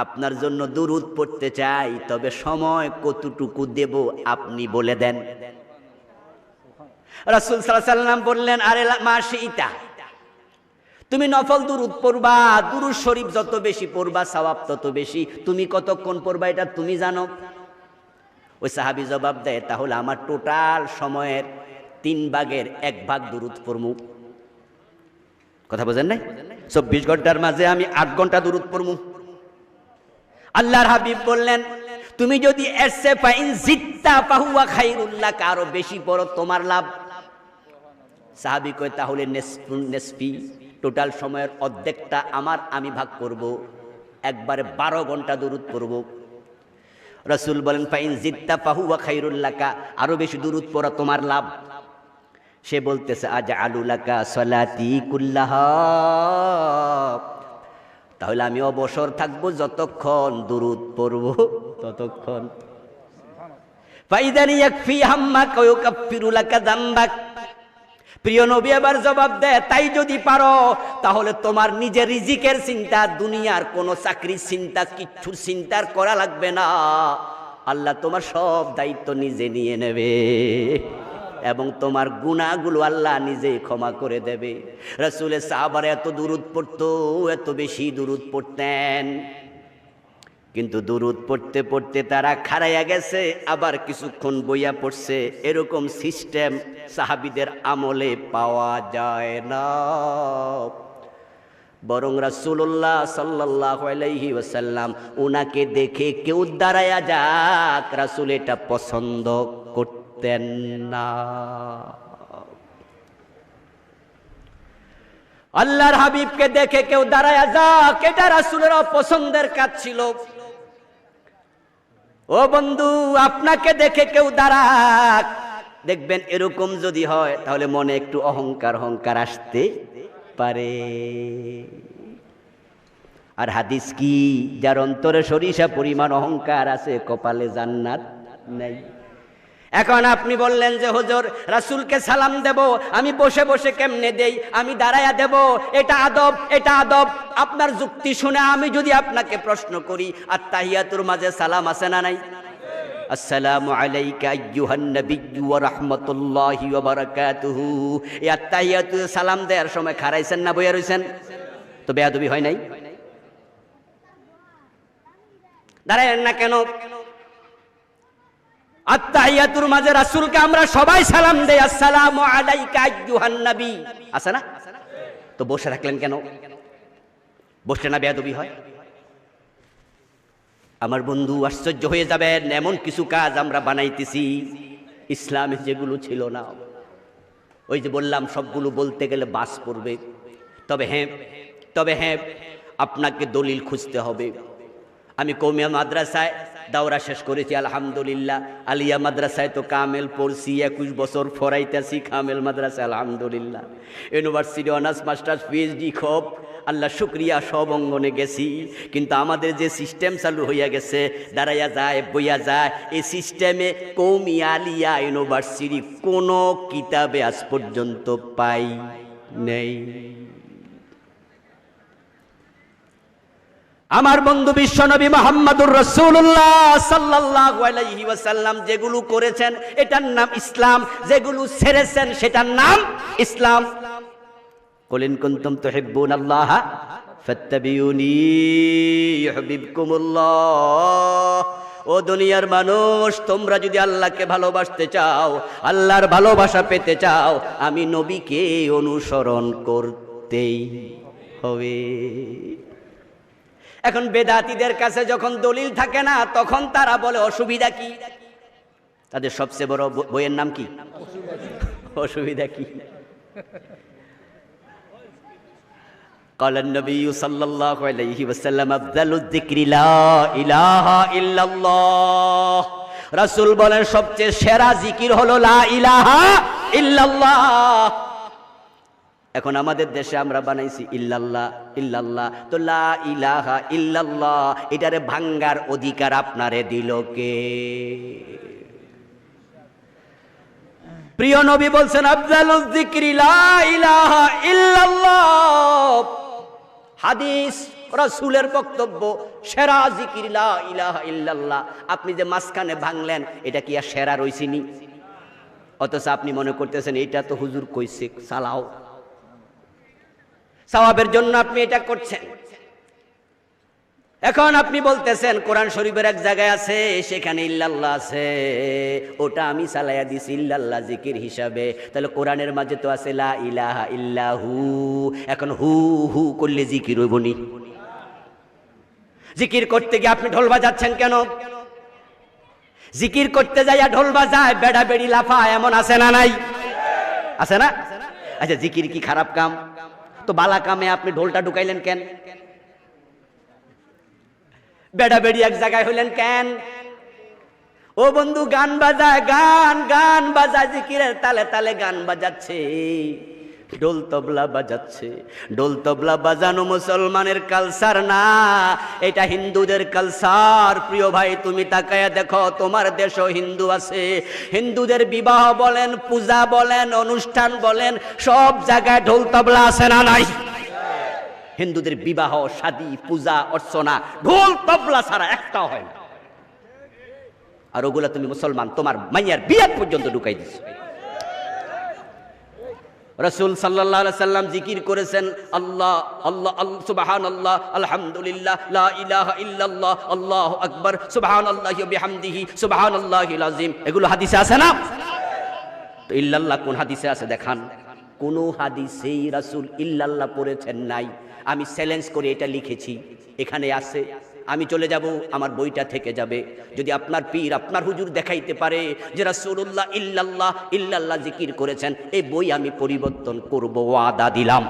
আপনার জন্য দুরূদ পড়তে চাই, তবে সময় কতটুকু দেব আপনি বলে দেন। রাসূল সাল্লাল্লাহু আলাইহি ওয়াসাল্লাম বললেন, আরে মাশিইতা, তুমি নফল দুরূদ পড়বা, দুরূদ শরীফ যত বেশি পড়বা সওয়াব তত বেশি। তুমি কতক্ষণ পড়বা এটা তুমি জানো? ওই সাহাবী জবাব দেয়, তাহলে আমার টোটাল সময়ের 3 ভাগের 1 ভাগ দুরূদ পড়মু। কথা বোঝেন নাই? 24 ঘন্টার মাঝে আমি 8 ঘন্টা দুরূদ পড়মু। আল্লাহর হাবিব বললেন, তুমি যদি এসে ফাইন জিত্তা ফাহুয়া খায়রুল লাক, আরো বেশি পড়ো তোমার লাভ। সাহাবী কয়, তাহলে নেসফি, টোটাল সময়ের অর্ধেকটা আমার, আমি ভাগ করব, একবারে 12 ঘন্টা দুরূদ পড়ব। রাসূল বলেন, ফাইন জিত্তা ফাহুয়া খায়রুল লাকা, আরো বেশি দুরূদ পড়া তোমার লাভ। সে বলতেছে, আজআলু লাকা সালাতি কুল্লাহা, তাহলে আমি অবসর থাকবো যতক্ষণ দুরূদ পড়ব ততক্ষণ। ফাইদান ইয়াকফি হাম্মাকা ওয়া ইউকাফিরু লাকা যামবাক। প্রিয় নবী এবার জবাব দেয়, তাই যদি পারো তাহলে তোমার নিজের রিজিকের চিন্তা, দুনিয়ার কোনো চাকরির চিন্তা, কিচ্ছুর চিন্তা করা লাগবে না। আল্লাহ তোমার সব দায়িত্ব নিজে নিয়ে নেবে এবং তোমার গুনাহগুলো আল্লাহ নিজেই ক্ষমা করে দেবে। রাসূলের সাহাবারা এত দুরূদ পড়তো, এত বেশি দুরূদ পড়তেন, কিন্তু দুরূদ পড়তে পড়তে তারা খারাইয়া গেছে, আবার কিছুক্ষণ বইয়া পড়ছে, এরকম সিস্টেম সাহাবীদের আমলে পাওয়া যায় না। বরং রাসূলুল্লাহ সাল্লাল্লাহু আলাইহি ওয়াসাল্লাম উনাকে দেখে কেউ দাঁড়ায়া যাক, রাসূল এটা পছন্দ করতেন না। আল্লাহর হাবিবকে দেখে কেউ দাঁড়ায়া যাক, এটা রাসূলের অপছন্দের কাজ ছিল। ও বন্ধু, আপনাকে দেখে কেউ দাঁড়াক, দেখবেন এরকম যদি হয় তাহলে মনে একটু অহংকার আসতে পারে। আর হাদিস কি, যার অন্তরে সরিষা পরিমাণ অহংকার আছে, কপালে জান্নাত নাই। এখন আপনি বললেন যে হুজুর, রাসূলকে সালাম দেব, আমি বসে বসে কেমনে দেই, আমি দাঁড়ায়া দেব, এটা আদব, এটা আদব। আপনার যুক্তি শুনে আমি যদি আপনাকে প্রশ্ন করি, আত্তাহিয়াতুর মাঝে সালাম আছে না নাই? আসসালামু আলাইকা আইয়ুহান নাবিয়্যু ওয়া রাহমাতুল্লাহি ওয়া বারাকাতুহু। এই আত্তাহিয়াতু সালাম দেওয়ার সময় খাড়াইছেন না বইয়া রইছেন? তো বেয়াদবি হয় নাই? দাঁড়ায়েন না কেন? আত্তাহিয়াতুর মাঝে রাসূলকে আমরা সবাই সালাম দেই, আসসালামু আলাইকা আইয়ুহান নবী, আছে না? তো বসে রাখলেন কেন? বসলে না বেয়াদবি হয়? আমার বন্ধু আশ্চর্য হয়ে যাবেন, এমন কিছু কাজ আমরা বানাইতেছি ইসলামে যেগুলো ছিল না। ওই যে বললাম, সবগুলো বলতে গেলে বাস পড়বে। তবে হ্যাঁ, আপনাকে দলিল খুঁজতে হবে। আমি কওমিয়া মাদ্রাসায় দাওরা শেষ করেছি, আলহামদুলিল্লাহ। আলিয়া মাদ্রাসায় তো কামেল পড়ছি, 21 বছর ফরাইতেছি কামেল মাদ্রাসায়, আলহামদুলিল্লাহ। ইউনিভার্সিটি অনার্স মাস্টার্স পিএইচডি খব, আল্লাহ শুক্রিয়া, সব অঙ্গনে গেছি। কিন্তু আমাদের যে সিস্টেম চালু হইয়া গেছে, দাঁড়াইয়া যায়, বইয়া যায়, এই সিস্টেমে কওমিয়া আলিয়া ইউনিভার্সিটি কোনো কিতাবে আজ পর্যন্ত পাই নেই। আমার বন্ধু বিশ্বনবী মুহাম্মদুর রাসূলুল্লাহ সাল্লাল্লাহু আলাইহি ওয়াসাল্লাম যেগুলো করেছেন এটার নাম ইসলাম, যেগুলো ছেড়েছেন সেটার নাম ইসলাম। কুল ইন কুনতুম তুহিব্বুনাল্লাহ ফাত্তাবিউনি ইউহিব্বুকুমুল্লাহ। ও দুনিয়ার মানুষ, তোমরা যদি আল্লাহকে ভালোবাসতে চাও, আল্লাহর ভালোবাসা পেতে চাও, আমি নবীকে অনুসরণ করতেই হবে। এখন বেদাতীদের কাছে যখন দলিল থাকে না, তখন তারা বলে অসুবিধা কি? তাদের সবচেয়ে বড় বইয়ের নাম কি? অসুবিধা কি? قال النبي صلى الله عليه وسلم أفضل الذكر لا إله إلا الله। রাসূল বলেন সবচেয়ে সেরা জিকির হলো লা ইলাহা ইল্লাল্লাহ। এখন আমাদের দেশে আমরা বানাইছি ইল্লাল্লাহ ইল্লাল্লাহ, তো লা ইলাহা ইল্লাল্লাহ এটারে ভাঙ্গার অধিকার আপনারে দিল কে? প্রিয় নবী বলছেন আফজালুজ যিকরি লা ইলাহা ইল্লাল্লাহ। হাদিস রাসূলের বক্তব্য, সেরা জিকির লা ইলাহা ইল্লাল্লাহ। আপনি যে মাঝখানে ভাঙলেন, এটা কি আর সেরা রইছিনি? অথচ আপনি মনে করতেছেন এটা তো হুজুর কইছে, চালাও, সওয়াবের জন্য আপনি এটা করছেন। এখন আপনি বলতেছেন কোরআন শরীফের এক জায়গায় আছে, সেখানে ইল্লাল্লাহ আছে, ওটা আমি চালাইয়া দিছি ইল্লাল্লাহ জিকির হিসাবে। তাহলে কোরআনের মাঝে তো আছে লা ইলাহা ইল্লাহু। এখন হু হু করলে জিকির হইব নি? জিকির করতে গিয়ে আপনি ঢোল বাজাচ্ছেন কেন? জিকির করতে যাইয়া ঢোল বাজায়, বেড়া বেড়ি লাফায়, এমন আছে না নাই? আছে না? আচ্ছা, জিকির কি খারাপ কাম? তো বালা কামে আপনি ঢোলটা ঢুকাইলেন কেন? বেড়া বেড়ি এক জায়গায় হইলেন কেন? ও বন্ধু, গান বাজায়, গান গান বাজায়, জিকিরের তালে তালে গান বাজাচ্ছে, ঢোল তবলা বাজাচ্ছে। ঢোল তবলা বাজানো মুসলমানের কালচার না, এটা হিন্দুদের কালচার। প্রিয় ভাই, তুমি তাকায়া দেখো, তোমার দেশও হিন্দু আছে। হিন্দুদের বিবাহ বলেন, পূজা বলেন, অনুষ্ঠান বলেন, সব জায়গায় ঢোল তবলা আছে না নাই? হিন্দুদের বিবাহ, শাদী, পূজা অর্চনা ঢোল তবলা ছাড়া একটাও হয় না। আর ওগুলা তুমি মুসলমান তোমার মাইয়ার বিয়ে পর্যন্ত ঢুকাই দিচ্ছ। রাসূল সাল্লাল্লাহু আলাইহি সাল্লাম জিকির করেছেন আল্লাহ আল্লাহ সুবহানাল্লাহ, আলহামদুলিল্লাহ, লা ইলাহা ইল্লাল্লাহ, আল্লাহু আকবার, সুবহানাল্লাহি ওয়া বিহামদিহি, সুবহানাল্লাহিল আযীম। এগুলো হাদিসে আছে না? তো ইল্লাল্লাহ কোন হাদিসে আছে দেখান? কোন হাদিসেই রাসূল ইল্লাল্লাহ পড়েছেন নাই। আমি চ্যালেঞ্জ করে এটা লিখেছি, এখানে আছে। আমি চলে যাব, আমার বইটা থেকে যাবে। যদি আপনার পীর, আপনার হুজুর দেখাইতে পারে যে রাসূলুল্লাহ ইল্লাল্লাহ ইল্লাল্লাহ জিকির করেছেন, এই বই আমি পরিবর্তন করব, ওয়াদা দিলাম।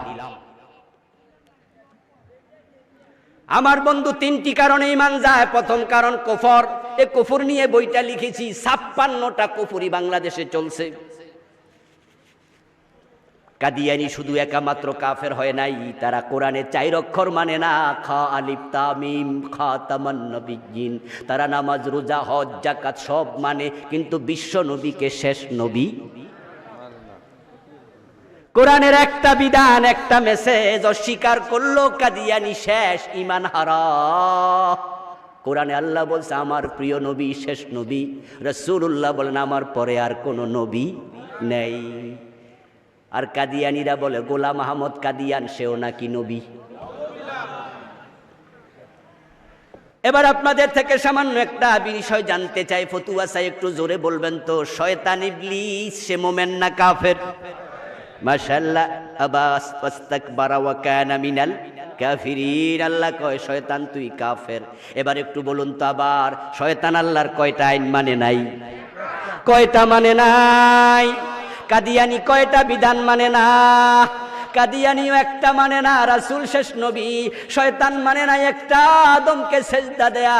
আমার বন্ধু, 3টি কারণে ঈমান যায়। প্রথম কারণ কুফর। এই কুফর নিয়ে বইটা লিখেছি। 56টা কুফরি বাংলাদেশে চলছে। কাদিয়ানি শুধু একামাত্র কাফের হয় নাই, তারা কোরআনে 4 অক্ষর মানে না, খা আলিফ তা মিম খাতামান নবিয়্যিন। তারা নামাজ, রোজা, হজ, যাকাত সব মানে, কিন্তু বিশ্ব নবীকে শেষ নবী। কোরআনের একটা বিধান, একটা মেসেজ অস্বীকার করলো, কাদিয়ানি শেষ, ঈমান হারা। কোরআনে আল্লাহ বলছে আমার প্রিয় নবী শেষ নবী। রাসূলুল্লাহ বলেন আমার পরে আর কোনো নবী নেই। আর কাদিয়ানিরা বলে গোলাম আহমদ কাদিয়ান সেও নাকি নবী। এবার আপনাদের থেকে সামান্য একটা বিষয় জানতে চাই, ফতুয়া চাই, একটু জোরে বলবেন তো। শয়তান ইবলিস সে মোমেন না কাফের? মাশাআল্লাহ। আবাস ফাস্তাকবারা ওয়া কানা মিনাল কাফিরিন। আল্লাহ কয় শয়তান তুই কাফের। এবার একটু বলুন তো, আবার শয়তান আল্লাহর কয়টা আইন মানে নাই? কয়টা মানে নাই? কাদিয়ানি কয়টা বিধান মানে না? কাদিয়ানিও একটা মানে না, রাসূল শেষ নবী। শয়তান মানে না একটা, আদমকে সেজদা দেয়া।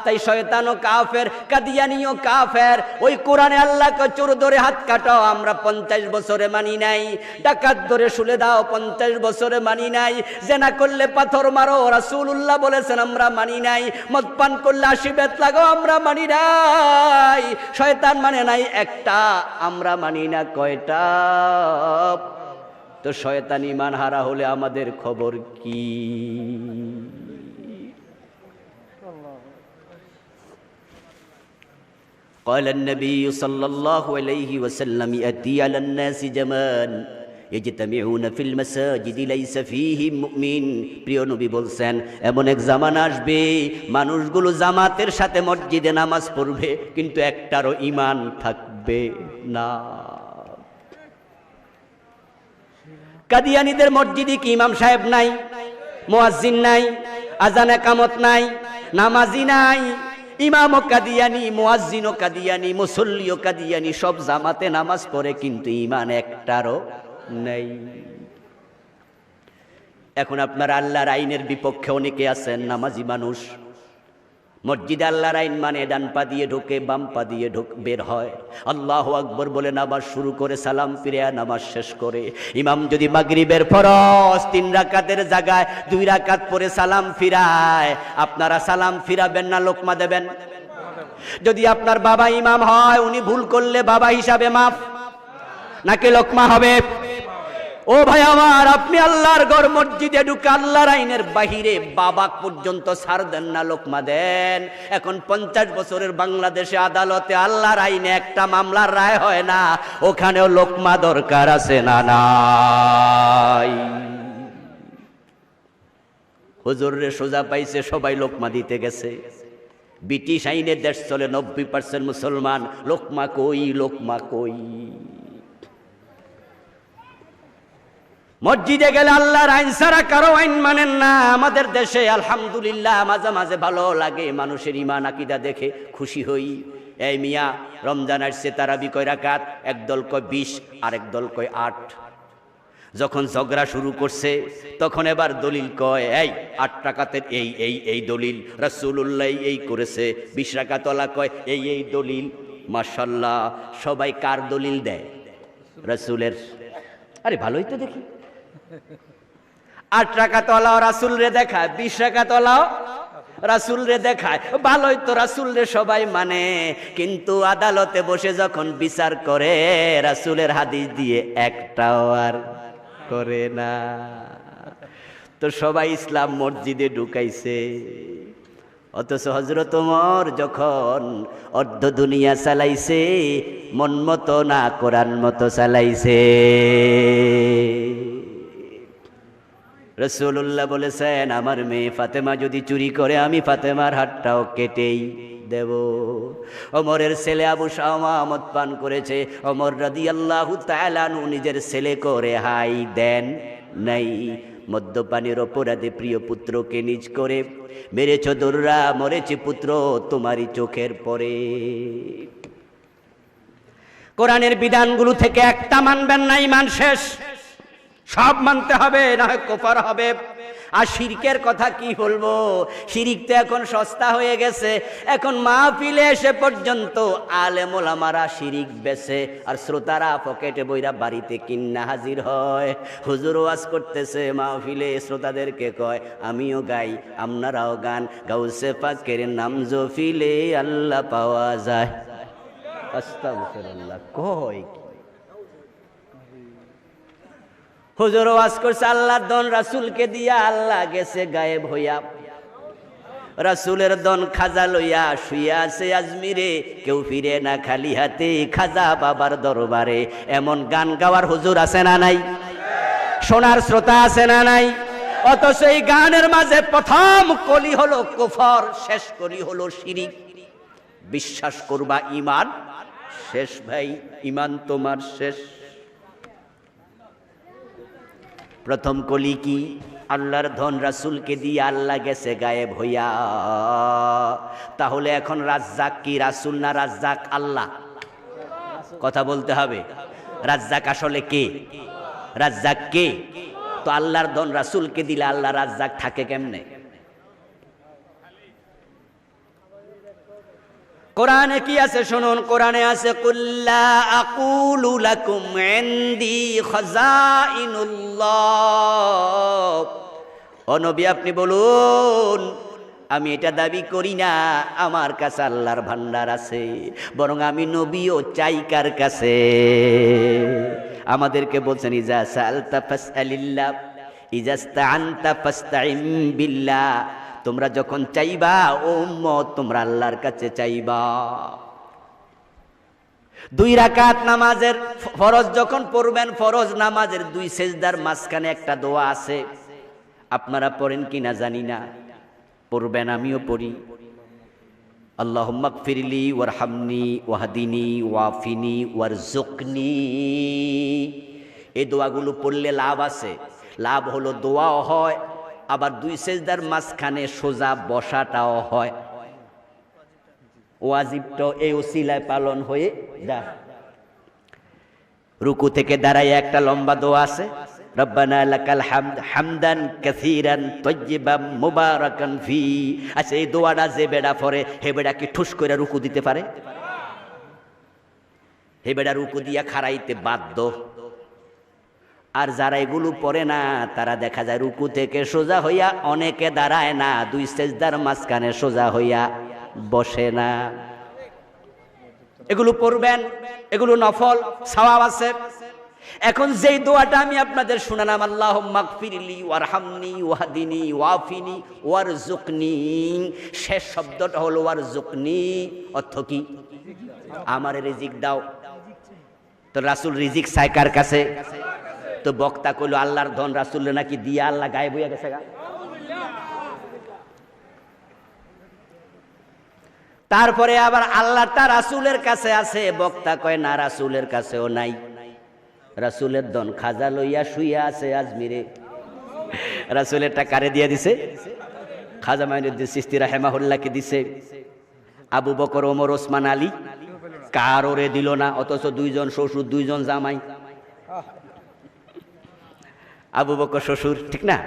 তাই শয়তানও কাফের, কাদিয়ানিও কাফের। ওই কোরআনে আল্লাহকে চোর ধরে হাত কাটো, আমরা 50 বছরে মানি নাই। ডাকাত ধরে শুলে দাও, 50 বছরে মানি নাই। জেনা করলে পাথর মারো, রাসূলুল্লাহ বলেছেন আমরা মানি নাই। মদ পান করলে 80 বেত লাগাও, আমরা মানি নাই। শয়তান মানে নাই একটা, আমরা মানি না কয়টা? তো শয়তান ঈমান হারা হলে আমাদের খবর কি? قال النبي صلى الله عليه وسلم يأتي على الناس زمان يجتمعون في المساجد ليس فيهم مؤمن। প্রিয় নবী বলছেন এমন এক জামানা আসবে, মানুষগুলো জামাতের সাথে মসজিদে নামাজ পড়বে, কিন্তু একটারও ঈমান থাকবে না। কাদিয়ানীদের মসজিদে কি ইমাম সাহেব নাই, মুয়াজ্জিন নাই, আজান একামত নাই, নামাজি নাই? ইমামও কাদিয়ানি, মুয়াজ্জিনও কাদিয়ানি, মুসল্লিও কাদিয়ানি, সব জামাতে নামাজ পড়ে, কিন্তু ঈমান একটারও নেই। এখন আপনার আল্লাহর আইনের বিপক্ষে অনেকে আছেন, নামাজি মানুষ, মসজিদে আল্লাহর আইন মানে ডান পা দিয়ে ঢোকে, বাম পা দিয়ে বের হয়। আল্লাহু আকবার বলে নামাজ শুরু করে, সালাম ফিরে নামাজ শেষ করে। ইমাম যদি মাগরিবের ফরজ 3 রাকাতের জায়গায় 2 রাকাত পরে সালাম ফিরায়, আপনারা সালাম ফিরাবেন না লোকমা দেবেন? যদি আপনার বাবা ইমাম হয়, উনি ভুল করলে বাবা হিসাবে মাফ নাকি লোকমা হবে? ও ভাই আমার, আপনি আল্লাহর ঘর মসজিদে ঢুকে আল্লাহর আইনের বাহিরে বাবা পর্যন্ত ছাড় দেন না, লোকমা দেন। এখন 50 বছরের বাংলাদেশে আদালতে আল্লাহর আইনে একটা মামলার রায় হয় না, ওখানেও লোকমা দরকার আছে না নাই? হুজুর রে সোজা পাইছে, সবাই লোকমা দিতে গেছে। ব্রিটিশ আইনের দেশ চলে, 90% মুসলমান। লোকমা কই, লোকমা কই? মসজিদে গেলে আল্লাহর আইন ছাড়া কারো আইন মানেন না। আমাদের দেশে আলহামদুলিল্লাহ মাঝে মাঝে ভালো লাগে, মানুষের ঈমান আকীদা দেখে খুশি হই। এই মিয়া রমজান আসছে, তারাবি কয় রাকাত? একদল কয় 20, আরেক দল কয় 8। যখন ঝগড়া শুরু করছে তখন এবার দলিল কয়, এই 8 রাকাতের এই দলিল, রাসূলুল্লাহ এই করেছে। 20 রাকাত ওয়ালা কয় এই দলিল। মাশাআল্লাহ, সবাই কার দলিল দেয়? রাসূলের। আরে ভালোই তো দেখি, 8 রাকাত ওয়ালা রাসূল রে দেখায়, 20 রাকাত ওয়ালা রাসূল রে দেখায়, ভালোই তো রাসূল রে সবাই মানে। কিন্তু আদালতে বসে যখন বিচার করে, রাসূলের হাদিস দিয়ে একটাও আর করে না। তো সবাই ইসলাম মসজিদে ঢুকাইছে, অথচ হযরত ওমর যখন অর্ধ দুনিয়া চালাইছে, মন মতো না কোরআন মতো চালাইছে। রাসূলুল্লাহ বলেছেন, আমার মেয়ে ফাতেমা যদি চুরি করে, আমি ফাতেমার হাতটাও কেটেই দেব। ওমরের ছেলে আবু শামা মদ পান করেছে, ওমর রাদিয়াল্লাহু তাআলা আনহু নিজের ছেলে করে হাই দেন নাই। মদ্যপানের অপরাধে প্রিয় পুত্রকে নিজ করে মেরেছ দোররা, মরেছে পুত্র তোমারই চোখের পরে। কোরআনের বিধানগুলো থেকে একটা মানবেন না, ঈমান শেষ। সব মানতে হবে, না হয় কুফর হবে। আর শিরকের কথা কি বলবো, শিরিক তো এখন সস্তা হয়ে গেছে। এখন মাহফিলে এসে পর্যন্ত আলেম ওলামারা শিরিক বেচে, আর শ্রোতারা পকেটে বইরা বাড়িতে কিন্না হাজির হয়। হুজুর ওয়াজ করতেছে মাহফিলে, শ্রোতাদেরকে কয় আমিও গাই, আপনারাও গান। গাউসে পাকের নাম জফিলে আল্লাহ পাওয়া যায়। আস্তাগফিরুল্লাহ কয় কি? হুজুর ওয়াজ করছে আল্লাহর দন রাসূলকে দিয়া, আল্লাহ গেছে গায়েব হইয়া। রাসূলের দন খাজা লইয়া শুইয়া আছে আজমিরে, কেউ ফিরে না খালি হাতে খাজা বাবার দরবারে। এমন গান গাওয়ার হুজুর আছে না নাই? শোনার শ্রোতা আছে না নাই? অথচ এই গানের মাঝে প্রথম কলি হলো কুফর, শেষ কলি হলো শিরিক। বিশ্বাস করবা ঈমান শেষ ভাই, ঈমান তোমার শেষ। প্রথম কলি কি? আল্লাহর ধন রাসূলকে দিয়ে আল্লাহ গেছে গায়েব হইয়া। তাহলে এখন রাজ্জাক কি রাসূল না রাজ্জাক আল্লাহ? কথা বলতে হবে। রাজ্জাক আসলে কে? রাজ্জাক কে? তো আল্লাহর ধন রাসূলকে দিলে আল্লাহ রাজ্জাক থাকে কেমনে? কোরআনে কি আছে শুনুন। কোরআনে আছে কুল্লা আকুলু লাকুম ইনদি খাযাইনুল্লাহ। ও নবী আপনি বলুন, আমি এটা দাবি করি না আমার কাছে আল্লাহর ভান্ডার আছে, বরং আমি নবীও চাই কার কাছে? আমাদেরকে বলছেন ইজা সালতা ফাসআলিল্লাহ ইজাস্তাআনতা ফাসতাইন বিল্লাহ। তোমরা যখন চাইবা ও উম্মত, তোমরা আল্লাহর কাছে চাইবা। 2 রাকাত নামাজের ফরজ যখন পড়বেন, ফরজ নামাজের 2 সেজদার মাঝখানে একটা দোয়া আছে, আপনারা পড়েন কিনা জানি না, পড়বেন, আমিও পড়ি। আল্লাহুম্মা গফিরলি ওয়ারহামনি ওয়াহদিনি ওয়াফিনি ওয়ারযুকনি। এই দোয়াগুলো পড়লে লাভ আছে। লাভ হলো দোয়াও হয়, আবার 2 সেজদার মাঝখানে সোজা বসাটাও হয়। ওয়াজিবটাও এই ওসিলায় পালন হয়ে যায়। রুকু থেকে দাঁড়ায় একটা লম্বা দোয়া আছে, রব্বানা লাকাল হামদ হামদান কাসীরান তাইয়্যিবান মুবারাকান ফি। আচ্ছা, এই দোয়াটা যে বেড়া পড়ে হে বেড়া কি ঠুস করে রুকু দিতে পারে? হে বেড়া রুকু দিয়া খাড়াইতে বাধ্য। আর যারা এগুলো পড়ে না তারা দেখা যায় রুকু থেকে সোজা হইয়া অনেকে দাঁড়ায় না, দুই সেজদার মাঝখানে সোজা হইয়া বসে না। এগুলো পড়বেন, এগুলো নফল, সওয়াব আছে। এখন যেই দোয়াটা আমি আপনাদের শুনালাম, আল্লাহুম্মা গফিরলি ওয়ারহামনি ওয়াহদিনি ওয়াফিনি ওয়ারজুকনি, শেষ শব্দটা হলো ওয়ারজুকনি, অর্থ কি? আমার রিজিক দাও। তো রাসূল রিজিক চায় কার কাছে? তো বক্তা কইলো আল্লাহর ধন রাসূল নাকি দিয়া আল্লাহ গায়েব হইয়া গেছে গা। তারপরে আবার আল্লাহটা রাসূলের কাছে আছে, বক্তা কয় না রাসূলের কাছেও নাই। রাসূলের ধন খাজা লইয়া শুইয়া আছে আজমিরে। রাসূলের টাকা কারে দিয়া দিছে? খাজা মাইনুদ্দিন চিশতি রাহিমাহুল্লাহকে দিছে। আবু বকর, ওমর, ওসমান, আলী কারোরে দিল না, অথচ দুইজন শ্বশুর, দুইজন জামাই। আবু বকর শ্বশুর, ঠিক না?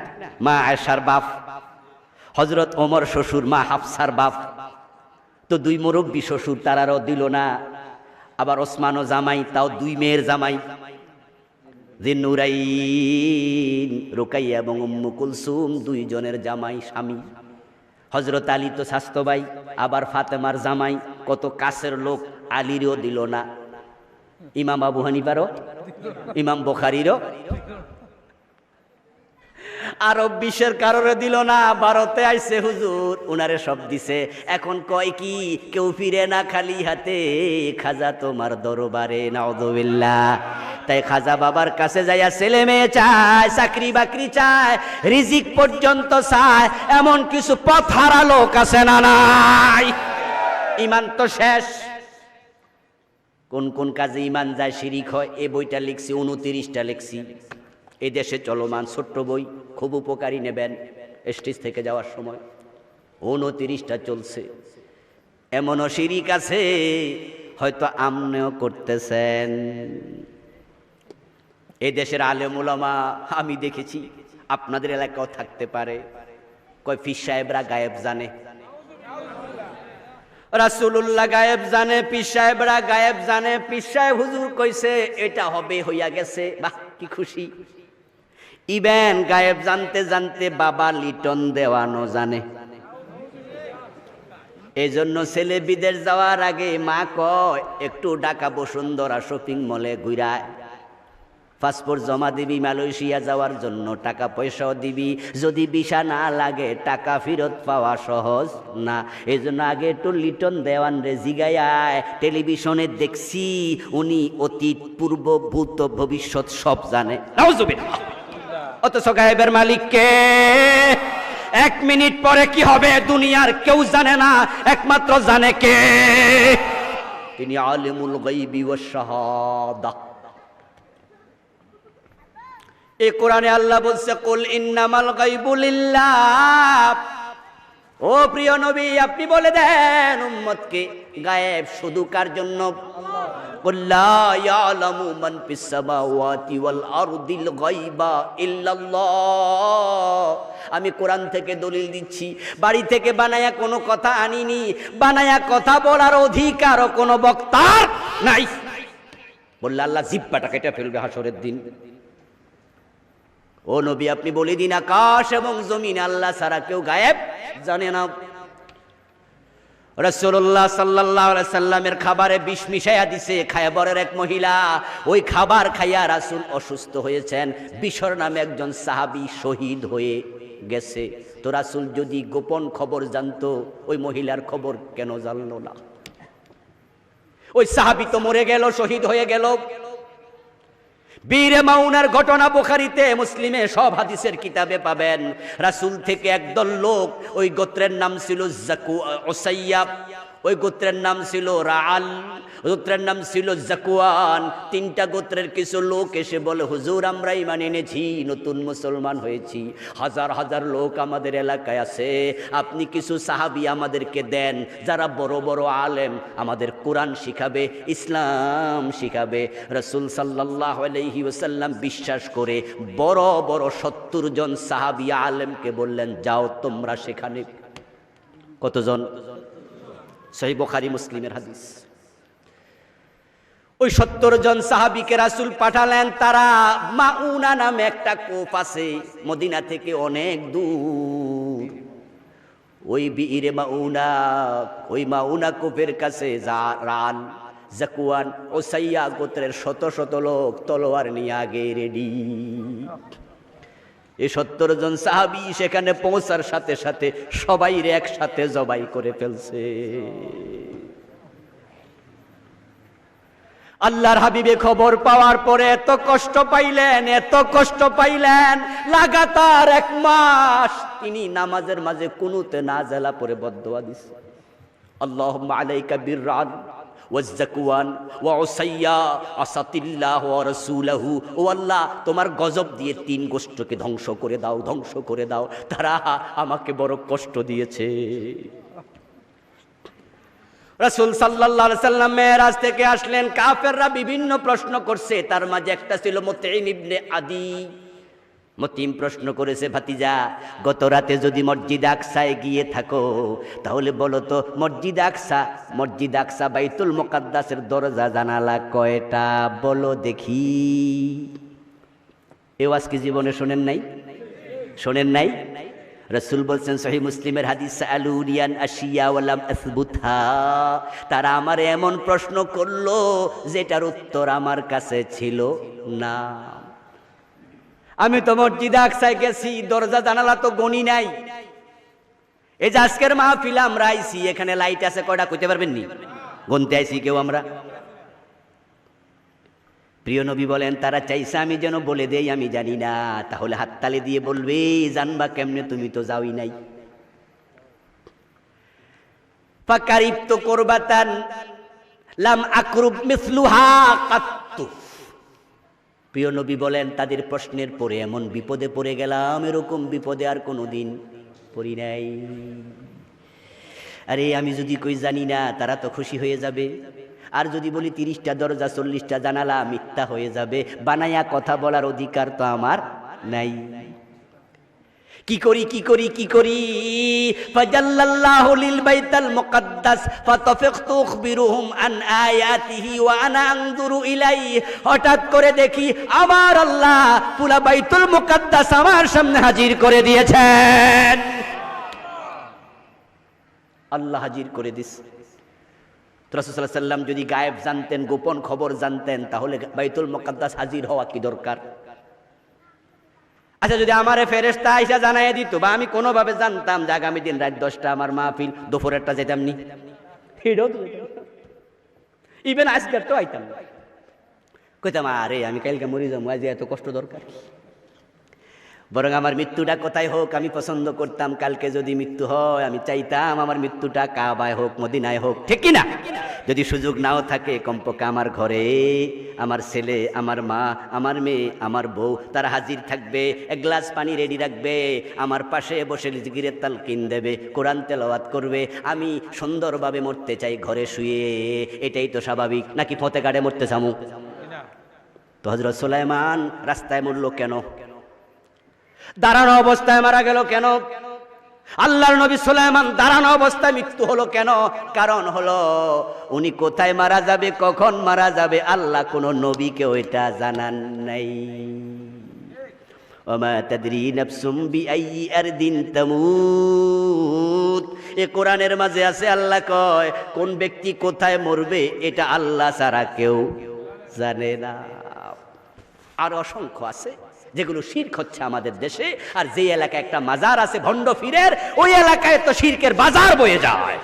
মা আয়েশার বাপ। হযরত ওমর শ্বশুর, মা হাফসার বাপ। তো দুই মুরব্বী শ্বশুর, তারারও দিল না। আবার ওসমানও জামাই, তাও দুই মেয়ের জামাই, জিন্নুরাইন রুকাইয়া এবং উম্মু কুলসুম, দুইজনের জামাই, স্বামী। হযরত আলী তো স্বাস্থ্য ভাই, আবার ফাতেমার জামাই, কত কাছের লোক, আলীরও দিল না। ইমাম আবু হানিফারও, ইমাম বুখারীরও, আরব বিশ্বের কারোরে দিল না। ভারতে আইছে হুজুর, উনারে সব দিছে। এখন কয় কি, কেউ ফিরে না খালি হাতে, খাজা তোমার দরবারে, নাউযুবিল্লাহ। তাই খাজা বাবার কাছে যাইয়া ছেলে মেয়ে চায়, চাকরি বাকরি চায়, রিজিক পর্যন্ত চায়, এমন কিছু পথ হারা লোক আছে না নাই? ইমান তো শেষ। কোন কোন কাজে ইমান যায়, শিরিক হয়। এই বইটা লিখছি, 29টা লিখছি, এই দেশে চলমান ছোট্ট বই, খুব উপকারী, নেবেন স্টেজ থেকে যাওয়ার সময়। 29টা চলছে। এমনও শিরিক আছে হয়তো আমনেও করতেছেন। এই দেশের আলেম ওলামা আমি দেখেছি, আপনাদের এলাকাও থাকতে পারে, কয় পীর সাহেবরা গায়েব জানে, রাসূলুল্লাহ গায়েব জানে, পীর সাহেবরা গায়েব জানে। পীর সাহেব হুজুর কইছে এটা হবে, হইয়া গেছে, বাহ কি খুশি। ইবেন গায়েব জানতে জানতে বাবা লিটন দেওয়ানো জানে। এই জন্য ছেলে বিদেশ যাওয়ার আগে মা কয় একটু ঢাকা বসুন্ধরা শপিং মলে ঘুরায়, পাসপোর্ট জমা দিবি, মালয়েশিয়া যাওয়ার জন্য টাকা পয়সাও দিবি, যদি ভিসা না লাগে টাকা ফেরত পাওয়া সহজ না। এই জন্য আগে একটু লিটন দেওয়ান রে জিগায়। টেলিভিশনে দেখছি উনি অতীত, পূর্ব, ভূত, ভবিষ্যৎ সব জানে। অথচ গায়েবের মালিক কে? 1 মিনিট পরে কি হবে দুনিয়ার কেউ জানে না, একমাত্র জানে কে? তিনি আলিমুল গায়বি ওয়াশ শাহাদা। এই কোরআনে আল্লাহ বলছে, কুল ইন্নামাল গায়বু লিল্লাহ। ও প্রিয় নবী, আপনি বলে দেন উম্মতকে গায়েব শুধু কার জন্য? কুল লা ইয়ালামু মান ফিস সামাওয়াতি ওয়াল আরদিল গায়বা ইল্লাল্লাহ। আমি কোরআন থেকে দলিল দিচ্ছি, বাড়ি থেকে বানায়া কোনো কথা আনিনি। বানায়া কথা বলার অধিকার কোনো বক্তার নাই। বললে আল্লাহ জিহ্বাটা কেটে ফেলবে হাসরের দিন। ও নবী, আপনি বলে দিন আকাশ এবং জমিন আল্লাহ ছাড়া কেউ গায়েব জানে না। রাসূলুল্লাহ সাল্লাল্লাহু আলাইহি সাল্লামের খাবারে বিষ মিশাইয়া দিছে খায়বরের এক মহিলা। ওই খাবার খাইয়া রাসূল অসুস্থ হয়েছেন। বিশর নামে একজন সাহাবী শহীদ হয়ে গেছে। তো রাসূল যদি গোপন খবর জানতো, ওই মহিলার খবর কেন জানলো না? ওই সাহাবী তো মরে গেল, শহীদ হয়ে গেল। বীরে মাউনার ঘটনা বুখারীতে, মুসলিমে, সব হাদিসের কিতাবে পাবেন। রাসূল থেকে একদল লোক, ওই গোত্রের নাম ছিল উসাইয়া। ওই গোত্রের নাম ছিল রাআল, গোত্রের নাম ছিল জাকুয়ান। তিনটা গোত্রের কিছু লোক এসে বলে, হুজুর আমরা ঈমান এনেছি, নতুন মুসলমান হয়েছি, হাজার হাজার লোক আমাদের এলাকায় আছে, আপনি কিছু সাহাবী আমাদেরকে দেন যারা বড় বড় আলেম, আমাদের কোরআন শিখাবে, ইসলাম শিখাবে। রাসূল সাল্লাল্লাহু আলাইহি ওয়াসাল্লাম বিশ্বাস করে বড় বড় 70 জন সাহাবী আলেমকে বললেন, যাও তোমরা সেখানে। কতজন? সহিহ বুখারী মুসলিমের হাদিস। ওই 70 জন সাহাবীকে রাসূল পাঠালেন। তারা মাউনা নামে একটা কূপ আছে মদিনা থেকে অনেক দূর, ওই বিইরে মাউনা, ওই মাউনা কূপের কাছে রাআল, জাকুয়ান, ওসাইয়া গোত্রের শত শত লোক তলোয়ার নিয়ে আগে রেডি। এই 70 জন সাহাবী সেখানে পৌঁছার সাথে সাথে সবাইরে একসাথে জবাই করে ফেলছে। আল্লাহর হাবিবে খবর পাওয়ার পরে এত কষ্ট পাইলেন, এত কষ্ট পাইলেন, লাগাতার 1 মাস তিনি নামাজের মাঝে কুনুতে নাজেলা পরে বদদুয়া দিছে, আল্লাহুম্মা আলাইকা বিররান ওয়াজ্জাকুয়ান ওয়া উসাইয়া আসাতিল্লাহ ওয়া রাসূলুহু। ও আল্লাহ, তোমার গজব দিয়ে 3 গোষ্ঠকে ধ্বংস করে দাও, ধ্বংস করে দাও, তারা আমাকে বড় কষ্ট দিয়েছে। রাসূল সাল্লাল্লাহু আলাইহি সাল্লাম মেরাজ থেকে আসলেন, কাফেররা বিভিন্ন প্রশ্ন করছে, তার মাঝে একটা ছিল মুতঈম ইবনে আদি। মতিম প্রশ্ন করেছে, ভাতিজা গত রাতে যদি মসজিদ আকসায় গিয়ে থাকো তাহলে বলো তো মসজিদ আকসা বাইতুল মুকাদ্দাসের দরজা জানালা কয়টা বলো দেখি। এ ওয়াজ কি জীবনে শোনেন নাই? শোনেন নাই? রাসূল বলছেন সহিহ মুসলিমের হাদিস, সাআলুনিয়ান আশিয়া ওয়া লাম আসবুতহা, তারা আমার এমন প্রশ্ন করলো যেটার উত্তর আমার কাছে ছিল না। আমি তো মসজিদে আকসায় গেছি, দরজা জানালা তো গনি নাই। এই যে আজকের মাহফিলে আমরা আইছি, এখানে লাইট আছে কয়টা কইতে পারবেন নি? গুনতে আইছি কেউ আমরা? প্রিয় নবী বলেন, তারা চাইছে আমি যেন বলে দেই আমি জানি না, তাহলে হাততালি দিয়ে বলবে জানবা কেমনে, তুমি তো যাওই নাই। ফাকারিবতু কুরবাতান লাম আকরুব মিসলুহা কাত্তু। প্রিয় নবী বলেন, তাদের প্রশ্নের পরে এমন বিপদে পড়ে গেলাম, এরকম বিপদে আর কোনোদিন পড়ি নাই। আরে আমি যদি কই জানি না, তারা তো খুশি হয়ে যাবে, আর যদি বলি 30টা দরজা 40টা জানালা, মিথ্যা হয়ে যাবে। বানায়া কথা বলার অধিকার তো আমার নাই। কি করি ফাজাল্লাল্লাহু লিল বাইতাল মুকাদ্দাস ফাতাফিকতু উখবিরুহুম আন আয়াতিহি ওয়া আনা আনজুরু ইলাইহি। হঠাৎ করে দেখি আমার আল্লাহ পুরা বাইতুল মুকাদ্দাস আমার সামনে হাজির করে দিয়েছেন। আল্লাহ হাজির করে দিয়েছে। রাসূল সাল্লাল্লাহু আলাইহি ওয়াসাল্লাম যদি গায়েব জানতেন, গোপন খবর জানতেন, তাহলে বাইতুল মুকাদ্দাস হাজির হওয়া কি দরকার? আচ্ছা, যদি আমারে ফেরেশতা আইসা জানাইয়া দিত, বা আমি কোনোভাবে জানতাম যে আগামী দিন রাত 10টা আমার মাহফিল, দুপুরেরটা যেতাম নি, ইভেন আজকের তো আইতাম না, কইতাম আরে আমি কালকে মরি যাবো, আজ এত কষ্ট দরকার? বরং আমার মৃত্যুটা কোথায় হোক আমি পছন্দ করতাম। কালকে যদি মৃত্যু হয় আমি চাইতাম আমার মৃত্যুটা কাবায় হোক, মদিনায় হোক, ঠিক কিনা? যদি সুযোগ নাও থাকে, কমপক্ষে আমার ঘরে আমার ছেলে, আমার মা, আমার মেয়ে, আমার বউ তারা হাজির থাকবে, 1 গ্লাস পানি রেডি রাখবে, আমার পাশে বসে জিকিরের তালকিন দেবে, কোরআন তেলাওয়াত করবে। আমি সুন্দরভাবে মরতে চাই ঘরে শুয়ে, এটাই তো স্বাভাবিক। নাকি ফতেঘাটে মরতে চামু? তো হযরত সুলাইমান রাস্তায় মরল কেন? দাঁড়ানো অবস্থায় মারা গেল কেন? আল্লাহর নবী সুলাইমান দাঁড়ানো অবস্থায় মৃত্যু হলো কেন? কারণ হলো উনি কোথায় মারা যাবে, কখন মারা যাবে, আল্লাহ কোন নবীকে ওইটা জানান নাই। ওমা তাদরি নাফসুম বিআইয়ি আরদিন তামুত। এই কোরআনের মাঝে আছে, আল্লাহ কয় কোন ব্যক্তি কোথায় মরবে এটা আল্লাহ ছাড়া কেউ জানে না। আর অসংখ্য আছে যেগুলো শিরক হচ্ছে আমাদের দেশে। আর যে এলাকায় একটা মাজার আছে ভণ্ড ফিরের, ওই এলাকায় তো শিরকের বাজার বয়ে যায়।